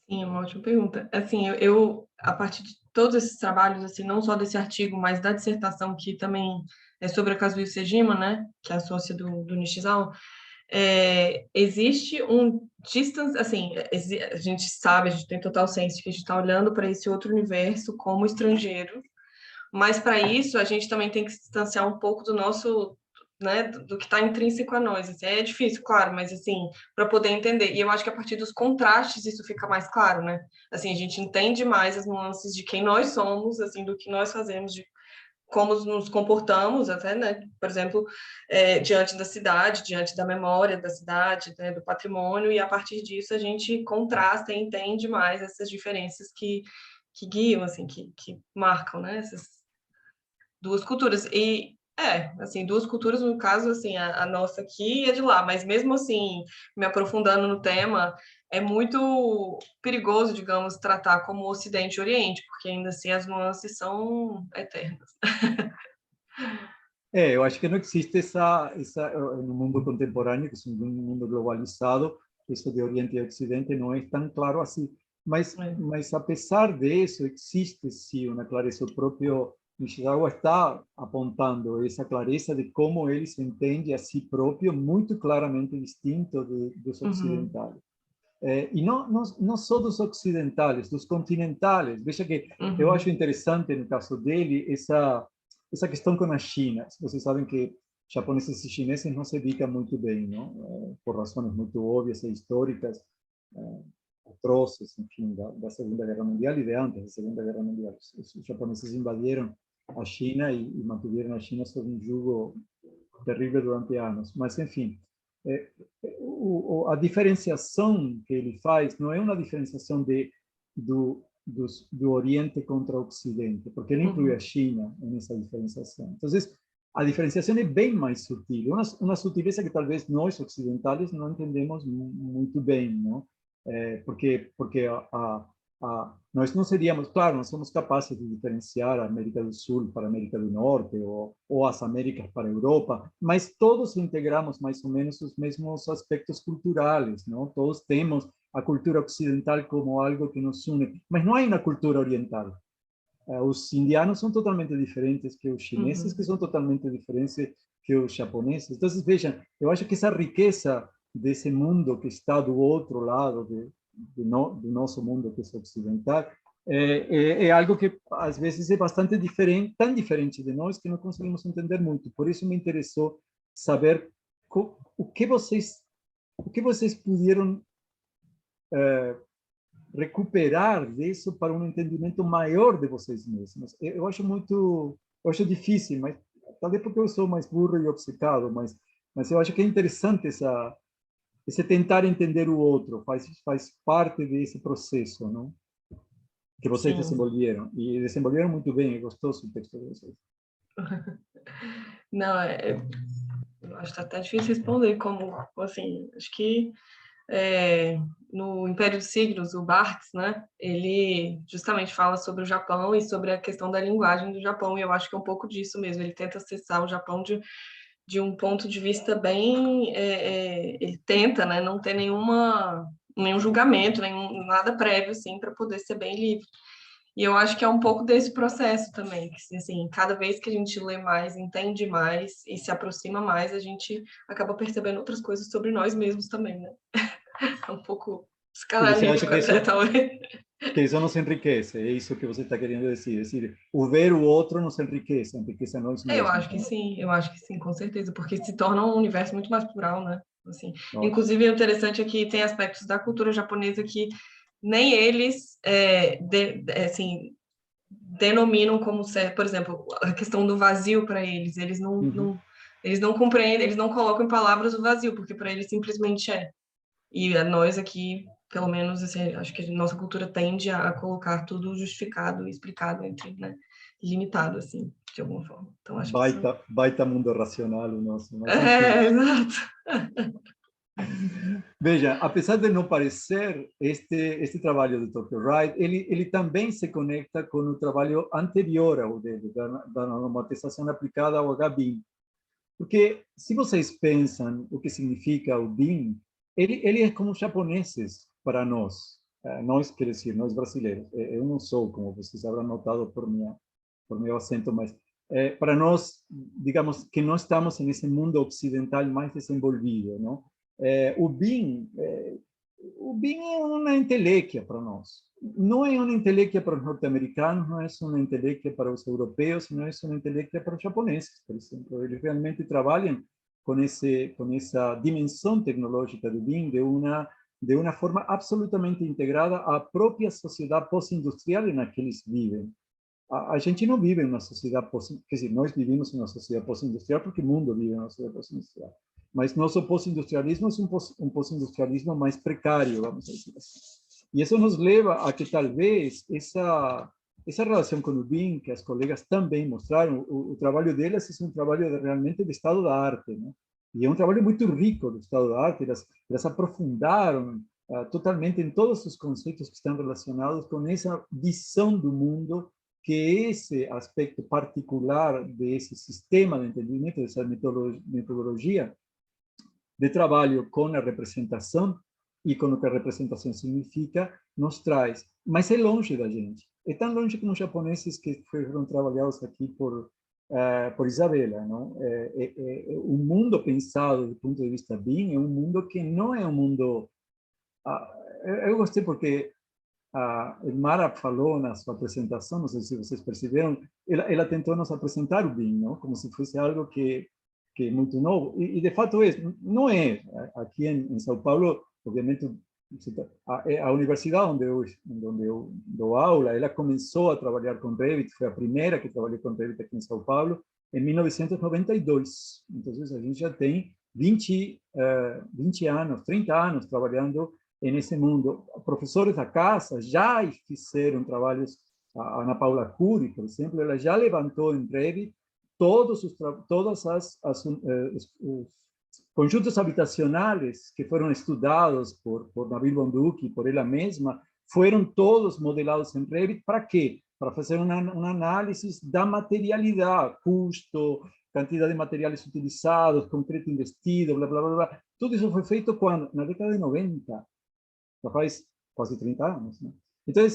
Sim, é uma ótima pergunta. Assim, eu a partir de todos esses trabalhos, assim, não só desse artigo, mas da dissertação, que também é sobre a Kazuo Sejima, né, que é a sócia do Nishizawa, existe um distance, assim, a gente sabe, a gente tem total senso de que a gente está olhando para esse outro universo como estrangeiro, mas para isso a gente também tem que se distanciar um pouco do nosso, né, do que está intrínseco a nós. Assim, é difícil, claro, mas assim, para poder entender. E eu acho que a partir dos contrastes isso fica mais claro, né? Assim, a gente entende mais as nuances de quem nós somos, assim, do que nós fazemos, de como nos comportamos, até, né? Por exemplo, diante da cidade, diante da memória da cidade, né, do patrimônio, e a partir disso a gente contrasta e entende mais essas diferenças que guiam, assim, que marcam, né? Essas duas culturas. E, assim, duas culturas, no caso, assim, a nossa aqui e a de lá, mas mesmo assim, me aprofundando no tema, é muito perigoso, digamos, tratar como Ocidente e Oriente, porque ainda assim as nuances são eternas. Eu acho que não existe no mundo contemporâneo, que é um mundo globalizado, isso de Oriente e Ocidente não é tão claro assim. Mas apesar disso, existe sim uma clareza. O próprio Nishizawa está apontando essa clareza de como ele se entende a si próprio muito claramente distinto dos ocidentais. E não só dos ocidentais, dos continentais. Veja que eu acho interessante, no caso dele, essa questão com a China. Vocês sabem que japoneses e chineses não se dedicam muito bem, não? Por razões muito óbvias e históricas, atroces, enfim, da Segunda Guerra Mundial e de antes da Segunda Guerra Mundial. Os japoneses invadiram a China e mantiveram a China sob um jugo terrível durante anos. Mas, enfim, a diferenciação que ele faz não é uma diferenciação do Oriente contra o Ocidente, porque ele inclui a China nessa diferenciação. Então, a diferenciação é bem mais sutil, uma sutileza que talvez nós ocidentais não entendemos muito bem, não? Porque nós não seríamos, claro, nós somos capazes de diferenciar a América do Sul para a América do Norte ou as Américas para a Europa, mas todos integramos mais ou menos os mesmos aspectos culturais, não? Todos temos a cultura ocidental como algo que nos une, mas não há uma cultura oriental. Os indianos são totalmente diferentes que os chineses, que são totalmente diferentes que os japoneses. Então, vejam, eu acho que essa riqueza desse mundo que está do outro lado do nosso mundo, que é ocidental, é algo que às vezes é bastante diferente, tão diferente de nós, que não conseguimos entender muito. Por isso me interessou saber o que vocês puderam recuperar disso para um entendimento maior de vocês mesmos. Eu acho difícil, mas talvez porque eu sou mais burro e obcecado, mas eu acho que é interessante esse tentar entender o outro, faz parte desse processo, não? Que vocês desenvolveram. E desenvolveram muito bem, é gostoso o texto de vocês. Não, eu acho que até difícil responder, como, assim, acho que no Império dos Signos, o Barthes, né, ele justamente fala sobre o Japão e sobre a questão da linguagem do Japão, e eu acho que é um pouco disso mesmo, ele tenta acessar o Japão de um ponto de vista bem, ele tenta, né, não ter nenhum julgamento, nada prévio, assim, para poder ser bem livre. E eu acho que é um pouco desse processo também, que, assim, cada vez que a gente lê mais, entende mais e se aproxima mais, a gente acaba percebendo outras coisas sobre nós mesmos também, né? É um pouco Escala você acha anímica, né, talvez. que isso nos enriquece, é isso que você está querendo dizer. É decir, o ver o outro nos enriquece a nós Eu mesmos. acho que sim, com certeza, porque se torna um universo muito mais plural, né? Assim, Nossa. inclusive, o interessante é que tem aspectos da cultura japonesa que nem eles assim, denominam como certo. Por exemplo, a questão do vazio para eles, eles não compreendem, eles não colocam em palavras o vazio, porque para eles simplesmente é. E nós aqui, pelo menos, assim, acho que a nossa cultura tende a colocar tudo justificado e explicado né? Limitado, assim, de alguma forma. Então, acho que isso... Baita mundo racional o nosso. Mas, exato. veja, apesar de não parecer, este trabalho do Tokyo Ride, ele também se conecta com o trabalho anterior ao dele, da normatização aplicada ao HBIM. Porque, se vocês pensam o que significa o BIM, ele é como os japoneses para nós. Nós, quer dizer, nós brasileiros. Eu não sou, como vocês habrão notado por meu acento, mas para nós, digamos que não estamos nesse mundo ocidental mais desenvolvido, não? O BIM é uma entelequia para nós. Não é uma entelequia para os norte-americanos, não é uma entelequia para os europeus, não é uma entelequia para os japoneses, por exemplo. Eles realmente trabalham com essa dimensão tecnológica do BIM de uma forma absolutamente integrada à própria sociedade pós-industrial em que eles vivem. A gente não vive em uma sociedade quer dizer, nós vivimos em uma sociedade pós-industrial porque o mundo vive em uma sociedade pós-industrial. Mas nosso pós-industrialismo é um pós-industrialismo mais precário, vamos dizer assim. E isso nos leva a que talvez essa relação com o BIM, que as colegas também mostraram, o trabalho delas é um trabalho realmente de estado da arte, né? E é um trabalho muito rico do estado da arte. Elas aprofundaram totalmente em todos os conceitos que estão relacionados com essa visão do mundo, que é esse aspecto particular desse sistema de entendimento, dessa metodologia de trabalho com a representação e com o que a representação significa, nos traz. Mas é longe da gente. É tão longe que os japoneses que foram trabalhados aqui por Isabela, não? O mundo pensado do ponto de vista BIM é um mundo que não é um mundo... eu gostei porque a Mara falou na sua apresentação, não sei se vocês perceberam, ela tentou nos apresentar o BIM, não? Como se fosse algo que é muito novo, e de fato não é. Aqui em São Paulo, obviamente, a universidade onde eu dou aula, ela começou a trabalhar com Revit, foi a primeira que trabalhou com Revit aqui em São Paulo, em 1992. Então, a gente já tem 20 anos, 30 anos trabalhando nesse mundo. Professores da casa já fizeram trabalhos, a Ana Paula Cury, por exemplo, ela já levantou em Revit todos os conjuntos habitacionais que foram estudados por Nabil Bonduki, por ela mesma, foram todos modelados em Revit. Para quê? Para fazer uma análise da materialidade, custo, quantidade de materiais utilizados, concreto investido, blá, blá, blá, blá. Tudo isso foi feito quando? Na década de 90. Já faz quase 30 anos. Né? Então,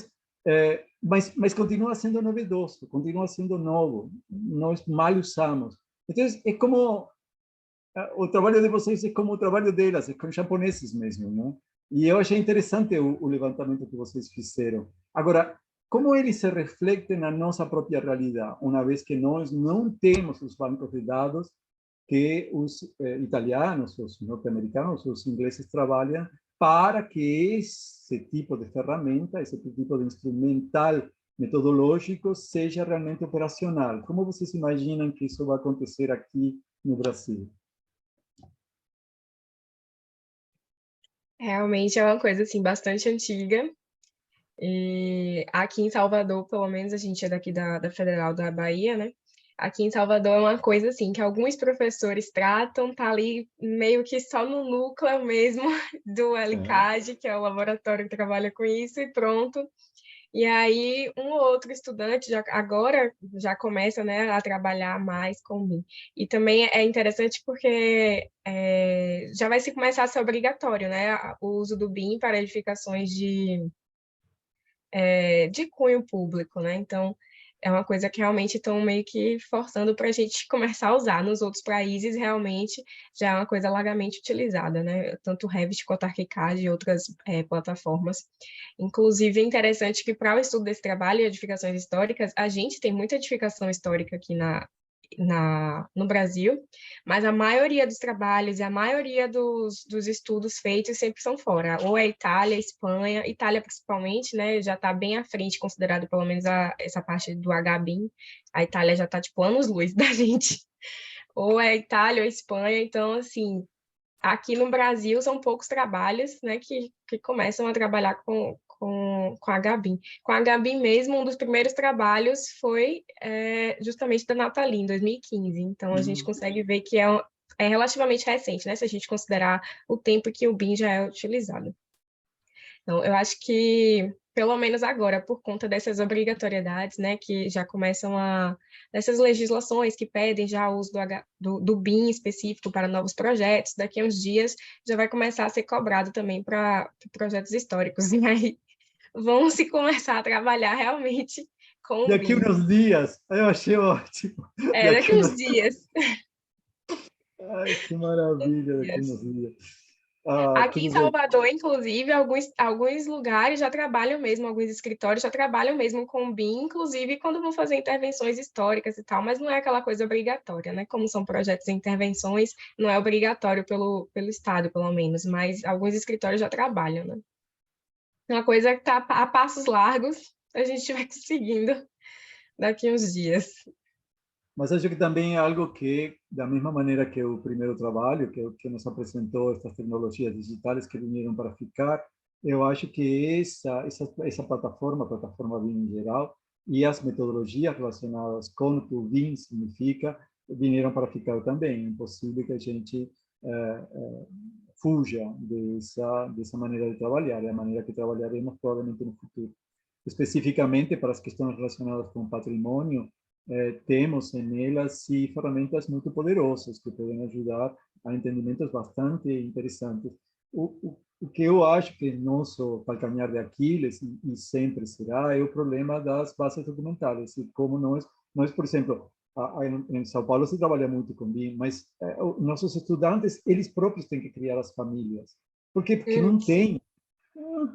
mas continua sendo novedoso, continua sendo novo. Nós mal usamos. Então, é como o trabalho de vocês é como o trabalho delas, é com japoneses mesmo, não? E eu achei interessante o levantamento que vocês fizeram. Agora, como ele se reflete na nossa própria realidade, uma vez que nós não temos os bancos de dados que os italianos, os norte-americanos, os ingleses trabalham para que esse tipo de ferramenta, esse tipo de instrumental metodológico seja realmente operacional. Como vocês imaginam que isso vai acontecer aqui no Brasil? Realmente é uma coisa assim bastante antiga. E aqui em Salvador, pelo menos a gente é daqui da Federal da Bahia, né? Aqui em Salvador é uma coisa assim que alguns professores tratam, tá ali meio que só no núcleo mesmo do LCAD, que é o laboratório que trabalha com isso, e pronto. E aí um ou outro estudante agora já começa, né, a trabalhar mais com BIM. E também é interessante porque já vai se começar a ser obrigatório, né, o uso do BIM para edificações de cunho público, né? Então, é uma coisa que realmente estão meio que forçando para a gente começar a usar. Nos outros países, realmente, já é uma coisa largamente utilizada, né? Tanto o Revit quanto o ArchiCAD e outras plataformas. Inclusive, é interessante que para o estudo desse trabalho e edificações históricas, a gente tem muita edificação histórica aqui no Brasil, mas a maioria dos trabalhos e a maioria dos estudos feitos sempre são fora, ou é Itália, Espanha, Itália principalmente, né, já está bem à frente, considerado pelo menos essa parte do HBIM, a Itália já está, tipo, anos-luz da gente, ou é Itália ou Espanha, então, assim, aqui no Brasil são poucos trabalhos, né, que começam a trabalhar com a HBIM. Com a HBIM mesmo, um dos primeiros trabalhos foi justamente da Nathalie, em 2015. Então, a gente consegue ver que é relativamente recente, né, se a gente considerar o tempo que o BIM já é utilizado. Então, eu acho que, pelo menos agora, por conta dessas obrigatoriedades, né, que já começam dessas legislações que pedem já o uso do BIM específico para novos projetos, daqui a uns dias já vai começar a ser cobrado também para projetos históricos. E aí vão se começar a trabalhar realmente com o Daqui BIM. uns dias, eu achei ótimo. Daqui uns dias. Ai, que maravilha, daqui uns dias. Aqui em Tudo bem. Salvador, inclusive, alguns lugares já trabalham mesmo, alguns escritórios já trabalham mesmo com o BIM, inclusive quando vão fazer intervenções históricas e tal, mas não é aquela coisa obrigatória, né? Como são projetos de intervenções, não é obrigatório pelo Estado, pelo menos, mas alguns escritórios já trabalham, né? É uma coisa que está a passos largos, a gente vai conseguindo daqui uns dias. Mas acho que também é algo que, da mesma maneira que o primeiro trabalho, que nos apresentou estas tecnologias digitais que vieram para ficar, eu acho que essa plataforma, a plataforma BIM em geral, e as metodologias relacionadas com o que o BIM significa, vieram para ficar também. É impossível que a gente fuja dessa maneira de trabalhar, é a maneira que trabalharemos provavelmente no futuro. Especificamente para as questões relacionadas com patrimônio, temos nelas ferramentas muito poderosas que podem ajudar a entendimentos bastante interessantes. O que eu acho que nosso calcanhar de Aquiles, e sempre será, é o problema das bases documentais. E como nós por exemplo, em São Paulo se trabalha muito com BIM, mas nossos estudantes, eles próprios têm que criar as famílias. Por quê? Porque não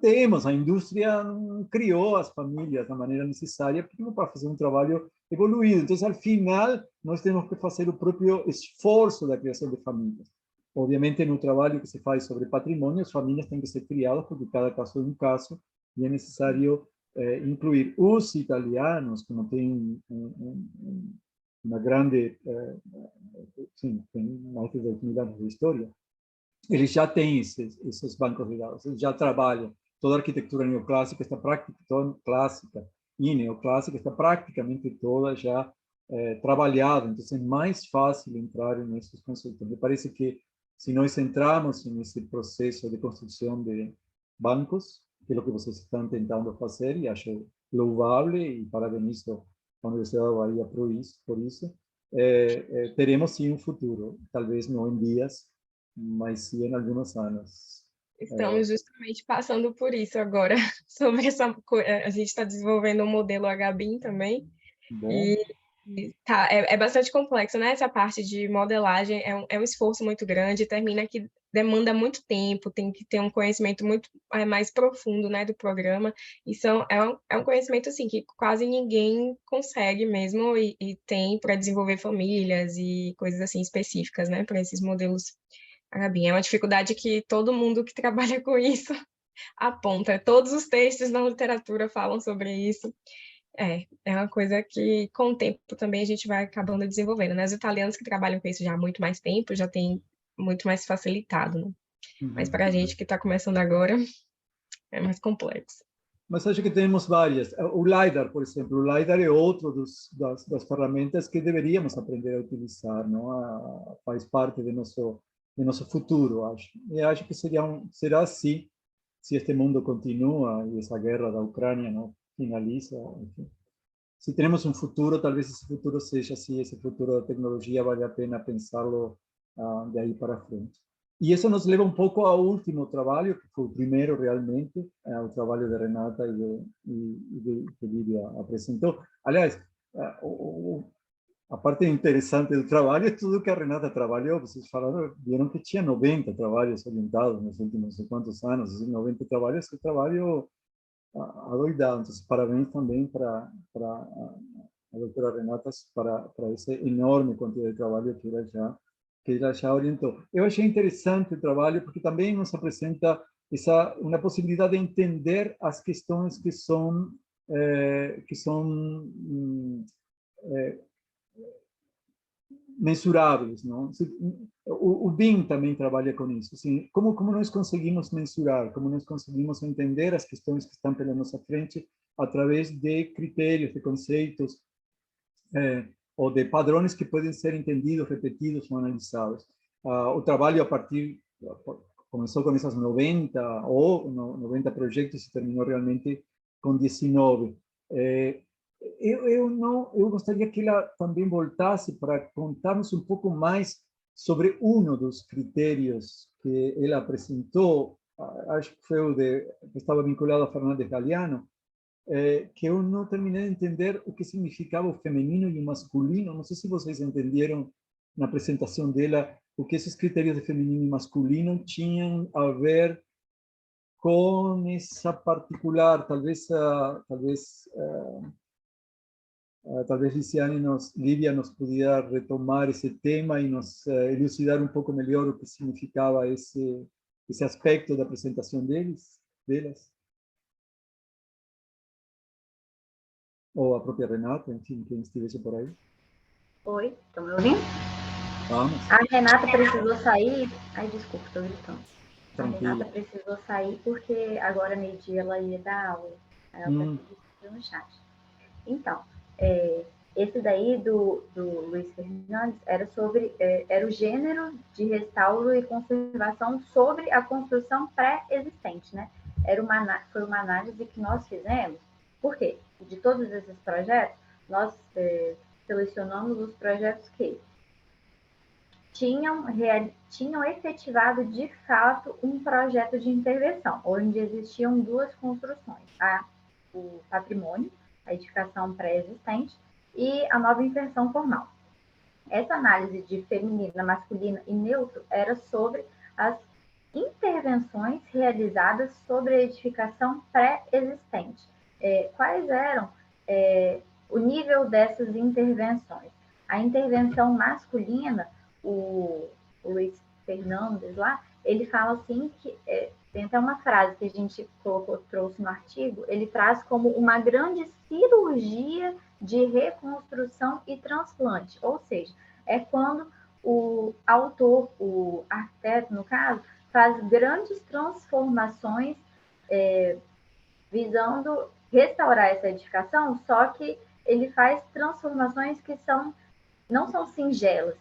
temos, a indústria não criou as famílias da maneira necessária para fazer um trabalho evoluído. Então, ao final, nós temos que fazer o próprio esforço da criação de famílias. Obviamente, no trabalho que se faz sobre patrimônio, as famílias têm que ser criadas, porque cada caso é um caso, e é necessário incluir os italianos, que não têm uma grande, sim, tem mais de 2.000 anos de história, eles já têm esses bancos de dados, eles já trabalham. Toda a arquitetura neoclássica está clássica e neoclássica está praticamente toda já trabalhada, então é mais fácil entrar nesses conceitos. Me parece que se nós entrarmos nesse processo de construção de bancos, que é o que vocês estão tentando fazer, e acho louvável, e parabenizo a Universidade da Bahia por isso, teremos sim um futuro, talvez não em dias, mas sim em alguns anos. Estamos justamente passando por isso agora, sobre a gente está desenvolvendo um modelo HBIM também, Bom. E é bastante complexo, né? Essa parte de modelagem é um esforço muito grande, termina que demanda muito tempo, tem que ter um conhecimento muito mais profundo, né, do programa. Isso é um conhecimento assim que quase ninguém consegue mesmo e tem para desenvolver famílias e coisas assim específicas, né, para esses modelos HBIM. É uma dificuldade que todo mundo que trabalha com isso aponta. Todos os textos na literatura falam sobre isso. É uma coisa que, com o tempo, também a gente vai acabando desenvolvendo, né? Os italianos que trabalham com isso já há muito mais tempo, já tem muito mais facilitado, né? Mas para a gente que está começando agora, é mais complexo. Mas acho que temos várias. O LiDAR, por exemplo, o LiDAR é outro das ferramentas que deveríamos aprender a utilizar, não? Faz parte do nosso futuro, acho. E acho que será assim, se este mundo continua e essa guerra da Ucrânia não finaliza. Enfim. Se teremos um futuro, talvez esse futuro seja assim, esse futuro da tecnologia vale a pena pensá-lo de aí para frente. E isso nos leva um pouco ao último trabalho, que foi o primeiro realmente, o trabalho de Renata e que Lívia apresentou. Aliás, a parte interessante do trabalho é tudo que a Renata trabalhou. Vocês viram que tinha 90 trabalhos orientados nos últimos não sei quantos anos, 90 trabalhos que trabalho adoidado. Então, parabéns também para a doutora Renata para essa enorme quantidade de trabalho que ela já orientou. Eu achei interessante o trabalho porque também nos apresenta uma possibilidade de entender as questões que são mensuráveis, não? O BIM também trabalha com isso. Assim, como nós conseguimos mensurar, como nós conseguimos entender as questões que estão pela nossa frente através de critérios, de conceitos, ou de padrões que podem ser entendidos, repetidos ou analisados. O trabalho começou com essas 90 projetos e terminou realmente com 19. Eu gostaria que ela também voltasse para contar-nos um pouco mais sobre um dos critérios que ela apresentou, acho que foi que estava vinculado a Fernandes Galiano, que eu não terminei de entender o que significava o feminino e o masculino. Não sei se vocês entenderam na apresentação dela o que esses critérios de feminino e masculino tinham a ver com essa particular, talvez Lívia nos pudiera retomar esse tema e nos elucidar um pouco melhor o que significava esse aspecto da apresentação delas. Ou a própria Renata, enfim, quem estivesse por aí. Oi, estão me ouvindo? Vamos. A Renata precisou sair. Ai, desculpa, estou gritando. Tranquilo. A Renata precisou sair porque agora, meio-dia, ela ia dar aula. Aí ela está no chat. Então, esse daí do Luiz Fernandes era o gênero de restauro e conservação sobre a construção pré-existente, né? Foi uma análise que nós fizemos. Por quê? De todos esses projetos, nós selecionamos os projetos que tinham efetivado, de fato, um projeto de intervenção, onde existiam duas construções, o patrimônio, a edificação pré-existente, e a nova inserção formal. Essa análise de feminina, masculina e neutro era sobre as intervenções realizadas sobre a edificação pré-existente. Quais eram o nível dessas intervenções? A intervenção masculina, o Luiz Fernandes lá, ele fala assim que tem até uma frase que a gente trouxe no artigo, ele traz como uma grande cirurgia de reconstrução e transplante, ou seja, é quando o autor, o arquiteto, no caso, faz grandes transformações visando restaurar essa edificação, só que ele faz transformações que não são singelas,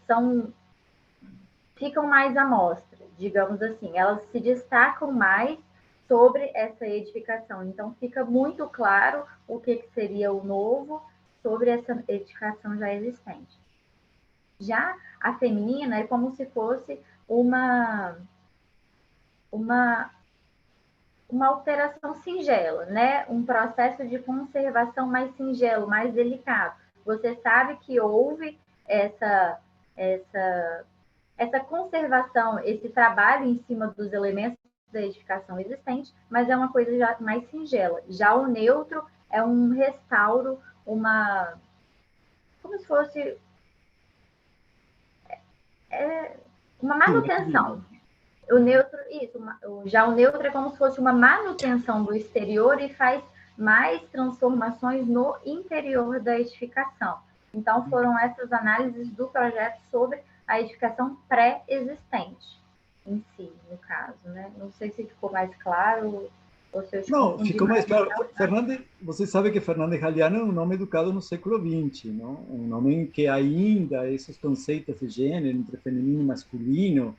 ficam mais à mostra, digamos assim. Elas se destacam mais sobre essa edificação. Então, fica muito claro o que seria o novo sobre essa edificação já existente. Já a feminina é como se fosse uma alteração singela, né? Um processo de conservação mais singelo, mais delicado. Você sabe que houve essa conservação, esse trabalho em cima dos elementos da edificação existente, mas é uma coisa já mais singela. Já o neutro é um restauro, como se fosse uma manutenção. O neutro, já o neutro é como se fosse uma manutenção do exterior e faz mais transformações no interior da edificação. Então, foram essas análises do projeto sobre a edificação pré-existente em si, no caso, né? Não sei se ficou mais claro ou se eu te Não, confundi ficou mais claro. né? Você sabe que Fernandes Galiano é um nome educado no século XX, não? Um nome em que ainda esses conceitos de gênero, entre feminino e masculino,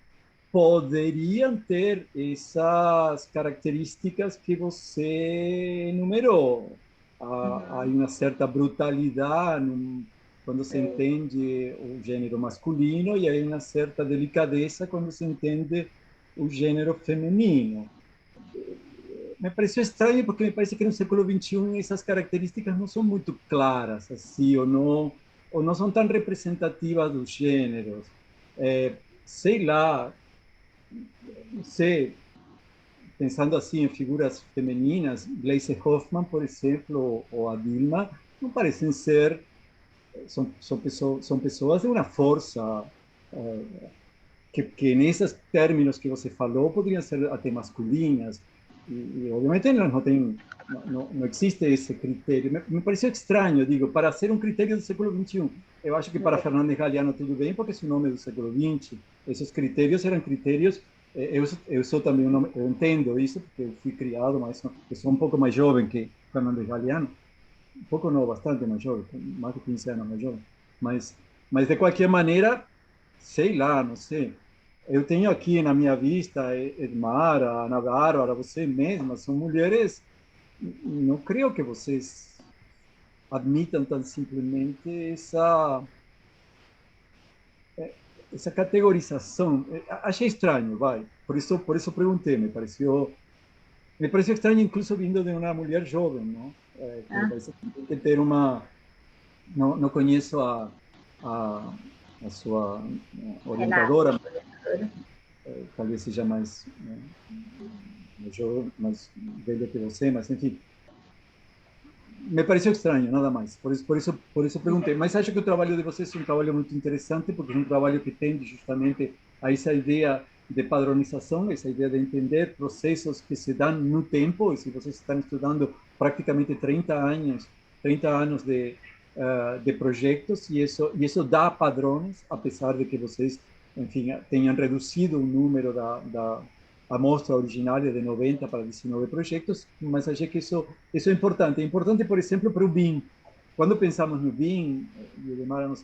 poderiam ter essas características que você enumerou. Há uma certa brutalidade quando se entende o gênero masculino e há uma certa delicadeza quando se entende o gênero feminino. me pareceu estranho porque me parece que no século XXI essas características não são muito claras, assim, ou não são tão representativas dos gêneros. Sei lá, não sei, pensando assim em figuras femininas, Gleisi Hoffmann, por exemplo, ou a Dilma, não parecem ser, são pessoas de uma força que nesses términos que você falou poderiam ser até masculinas, e obviamente não existe esse critério. Me pareceu estranho, digo, para ser um critério do século XXI. Eu acho que para Fernandes Galeano tudo bem, porque é um nome do século XX. Esses critérios eram critérios. Eu sou também eu entendo isso, porque eu fui criado, mas eu sou um pouco mais jovem que Fernandes Galeano. Um pouco não, bastante mais jovem, mais de 15 anos mais jovem. Mas de qualquer maneira, sei lá, não sei. Eu tenho aqui na minha vista Edmara, Ana Bárbara, você mesma, são mulheres. Não creio que vocês admitam tão simplesmente essa categorização. Achei estranho, vai. Por isso perguntei. Me pareceu estranho, incluso vindo de uma mulher jovem, não? Parece que tem que ter uma. Não conheço a sua orientadora, talvez seja mais jovem, mais velha que você, mas enfim, me pareceu estranho, nada mais. Por isso perguntei. Mas acho que o trabalho de vocês é um trabalho muito interessante, porque é um trabalho que tende justamente a essa ideia de padronização, essa ideia de entender processos que se dão no tempo, e se vocês estão estudando praticamente 30 anos de projetos, e isso dá padrões, apesar de que vocês, enfim, tenham reduzido o número da amostra originária de 90 para 19 projetos, mas achei que isso é importante. É importante, por exemplo, para o BIM. Quando pensamos no BIM, e o Edmara nos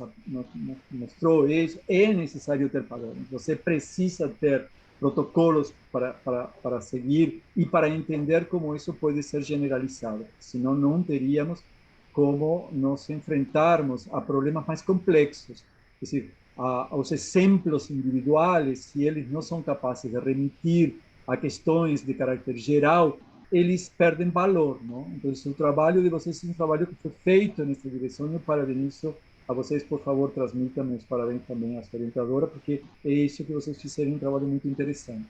mostrou isso, é necessário ter padrões. Você precisa ter protocolos para seguir e para entender como isso pode ser generalizado. Senão, não teríamos como nos enfrentarmos a problemas mais complexos. É decir, aos exemplos individuais, se eles não são capazes de remitir a questões de caráter geral, eles perdem valor, não? Então, o trabalho de vocês é um trabalho que foi feito nessa direção, e eu parabenizo a vocês. Por favor, transmitam meus parabéns também à sua orientadora, porque é isso que vocês fizeram, um trabalho muito interessante.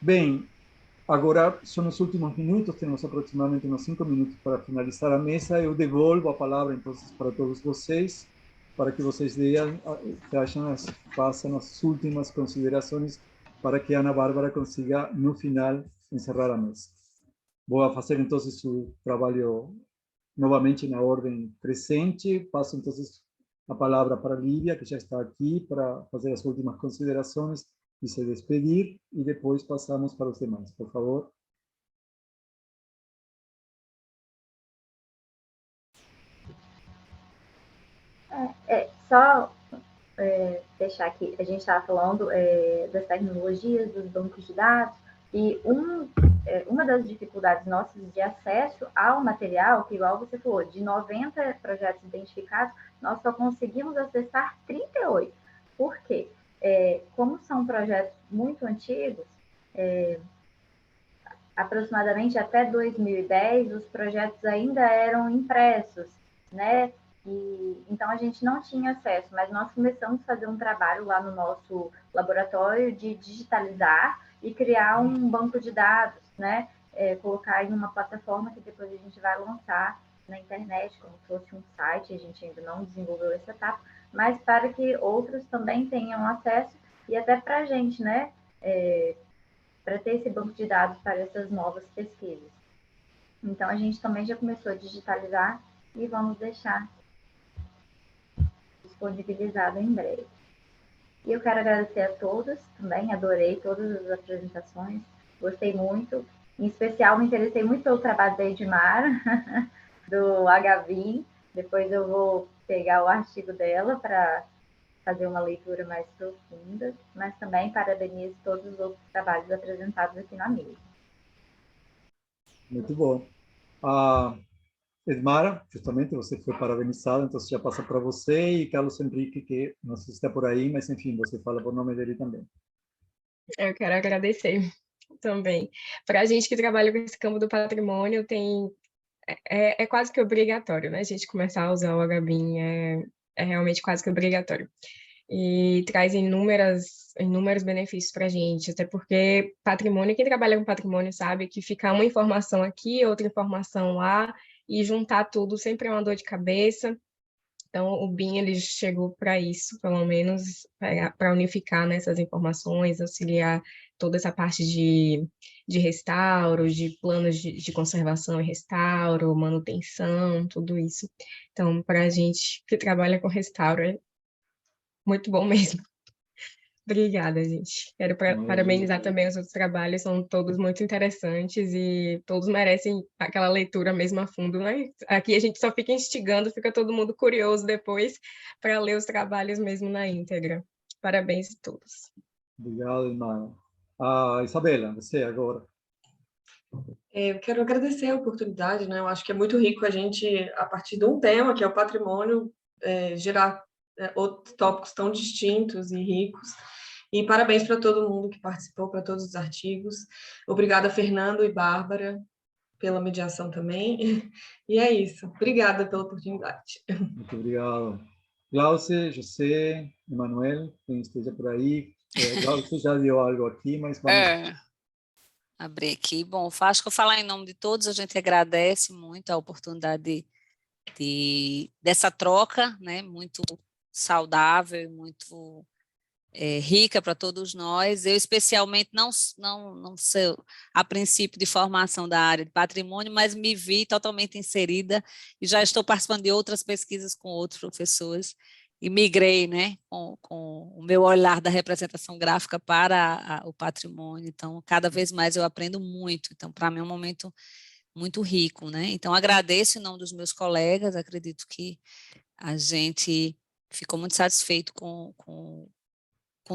Bem, agora são os últimos minutos, temos aproximadamente uns 5 minutos para finalizar a mesa. Eu devolvo a palavra, então, para todos vocês, para que vocês façam as últimas considerações, para que Ana Bárbara consiga, no final, encerrar a mesa. Vou fazer, então, o trabalho novamente na ordem crescente. Passo, então, a palavra para Lívia, que já está aqui, para fazer as últimas considerações e se despedir, e depois passamos para os demais. Por favor. Só deixar aqui, a gente estava falando das tecnologias, dos bancos de dados, e uma das dificuldades nossas de acesso ao material, que igual você falou, de 90 projetos identificados, nós só conseguimos acessar 38. Por quê? Como são projetos muito antigos, aproximadamente até 2010, os projetos ainda eram impressos, né? Então, a gente não tinha acesso, mas nós começamos a fazer um trabalho lá no nosso laboratório de digitalizar e criar um banco de dados, né? Colocar em uma plataforma que depois a gente vai lançar na internet, como se fosse um site. A gente ainda não desenvolveu essa etapa, mas para que outros também tenham acesso, e até para a gente, né? Para ter esse banco de dados para essas novas pesquisas. Então, a gente também já começou a digitalizar e vamos deixar disponibilizado em breve. E eu quero agradecer a todos também, adorei todas as apresentações, gostei muito. Em especial, me interessei muito pelo trabalho da Edmara, do HVIM. Depois eu vou pegar o artigo dela para fazer uma leitura mais profunda, mas também parabenizo todos os outros trabalhos apresentados aqui na mesa. Muito bom. Edmara, justamente você foi parabenizada, então já passa para você, e Carlos Henrique, que não sei se está por aí, mas enfim, você fala por nome dele também. Eu quero agradecer também. Para a gente que trabalha com esse campo do patrimônio, é quase que obrigatório, né? A gente começar a usar o HBIM é realmente quase que obrigatório. E traz inúmeros benefícios para a gente, até porque patrimônio, quem trabalha com patrimônio sabe que ficar uma informação aqui, outra informação lá, e juntar tudo sempre é uma dor de cabeça. Então, o BIM ele chegou para isso, pelo menos, para unificar nessas informações, auxiliar toda essa parte de restauro, de planos de conservação e restauro, manutenção, tudo isso. Então, para a gente que trabalha com restauro, é muito bom mesmo. Obrigada, gente. Quero parabenizar também os outros trabalhos, são todos muito interessantes e todos merecem aquela leitura mesmo a fundo, né? Aqui a gente só fica instigando, fica todo mundo curioso depois para ler os trabalhos mesmo na íntegra. Parabéns a todos. Obrigado, irmã. Isabela, você agora. Eu quero agradecer a oportunidade, né? Eu acho que é muito rico a gente, a partir de um tema, que é o patrimônio, gerar outros tópicos tão distintos e ricos. E parabéns para todo mundo que participou, para todos os artigos. Obrigada, Fernando e Bárbara, pela mediação também. E é isso. Obrigada pela oportunidade. Muito obrigado. Glauce, José, Emanuel, quem esteja por aí. Glauce já deu algo aqui, mas vamos... Abrir aqui. Bom, acho que eu falar em nome de todos, a gente agradece muito a oportunidade dessa troca, né, muito saudável, muito rica para todos nós. Eu, especialmente, não sou, a princípio, de formação da área de patrimônio, mas me vi totalmente inserida e já estou participando de outras pesquisas com outros professores e migrei, né, com o meu olhar da representação gráfica para o patrimônio. Então, cada vez mais eu aprendo muito. Então, para mim é um momento muito rico, né? Então, agradeço em nome dos meus colegas, acredito que a gente ficou muito satisfeito com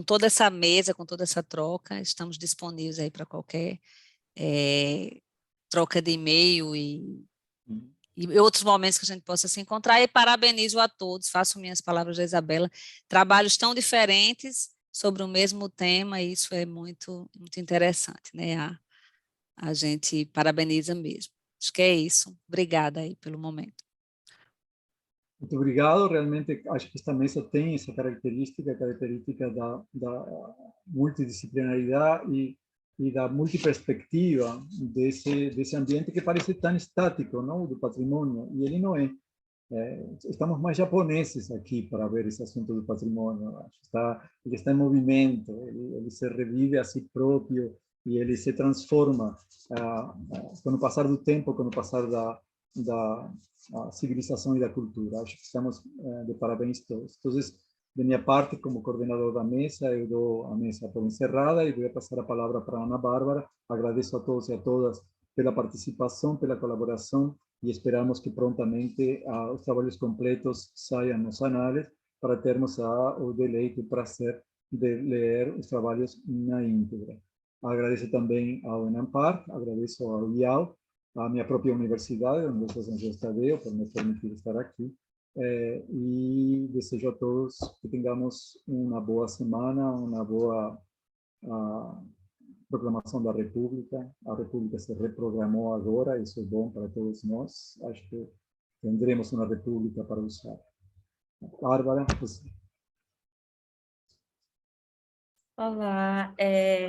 toda essa mesa, com toda essa troca. Estamos disponíveis aí para qualquer troca de e-mail e outros momentos que a gente possa se encontrar, e parabenizo a todos, faço minhas palavras da Isabela, trabalhos tão diferentes sobre o mesmo tema, e isso é muito, muito interessante, né? A gente parabeniza mesmo. Acho que é isso. Obrigada aí pelo momento. Muito obrigado. Realmente, acho que esta mesa tem essa característica da multidisciplinaridade e da multiperspectiva desse ambiente que parece tão estático, não, do patrimônio, e ele não é. Estamos mais japoneses aqui para ver esse assunto do patrimônio. Ele está em movimento, ele se revive a si próprio e ele se transforma com o passar do tempo, com o passar da civilização e da cultura. Acho que estamos de parabéns todos. Então, de minha parte, como coordenador da mesa, eu dou a mesa por encerrada e vou passar a palavra para a Ana Bárbara. Agradeço a todos e a todas pela participação, pela colaboração, e esperamos que prontamente os trabalhos completos saiam nos anais para termos o deleite e o prazer de ler os trabalhos na íntegra. Agradeço também ao ENAMPAR, agradeço ao IAU, a minha própria universidade, onde eu sou São Tadeu, por me permitir estar aqui, e desejo a todos que tenhamos uma boa semana, uma boa proclamação da República. A República se reprogramou agora, isso é bom para todos nós. Acho que tendremos uma República para usar. Bárbara, você. Olá,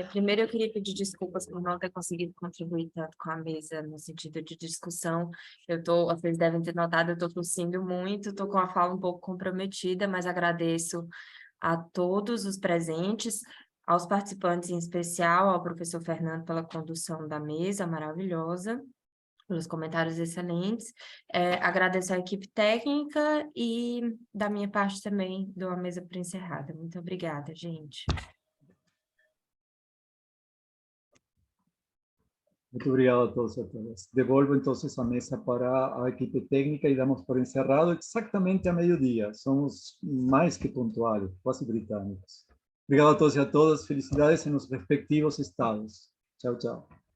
primeiro eu queria pedir desculpas por não ter conseguido contribuir tanto com a mesa no sentido de discussão. Vocês devem ter notado, eu estou tossindo muito, estou com a fala um pouco comprometida, mas agradeço a todos os presentes, aos participantes em especial, ao professor Fernando pela condução da mesa maravilhosa, pelos comentários excelentes. Agradeço à equipe técnica e da minha parte também dou a mesa por encerrada. Muito obrigada, gente. Muito obrigado a todos e a todas. Devolvo, então, a mesa para a equipe técnica e damos por encerrado exatamente a meio-dia. Somos mais que pontuais, quase britânicos. Obrigado a todos e a todas. Felicidades em os respectivos estados. Tchau, tchau.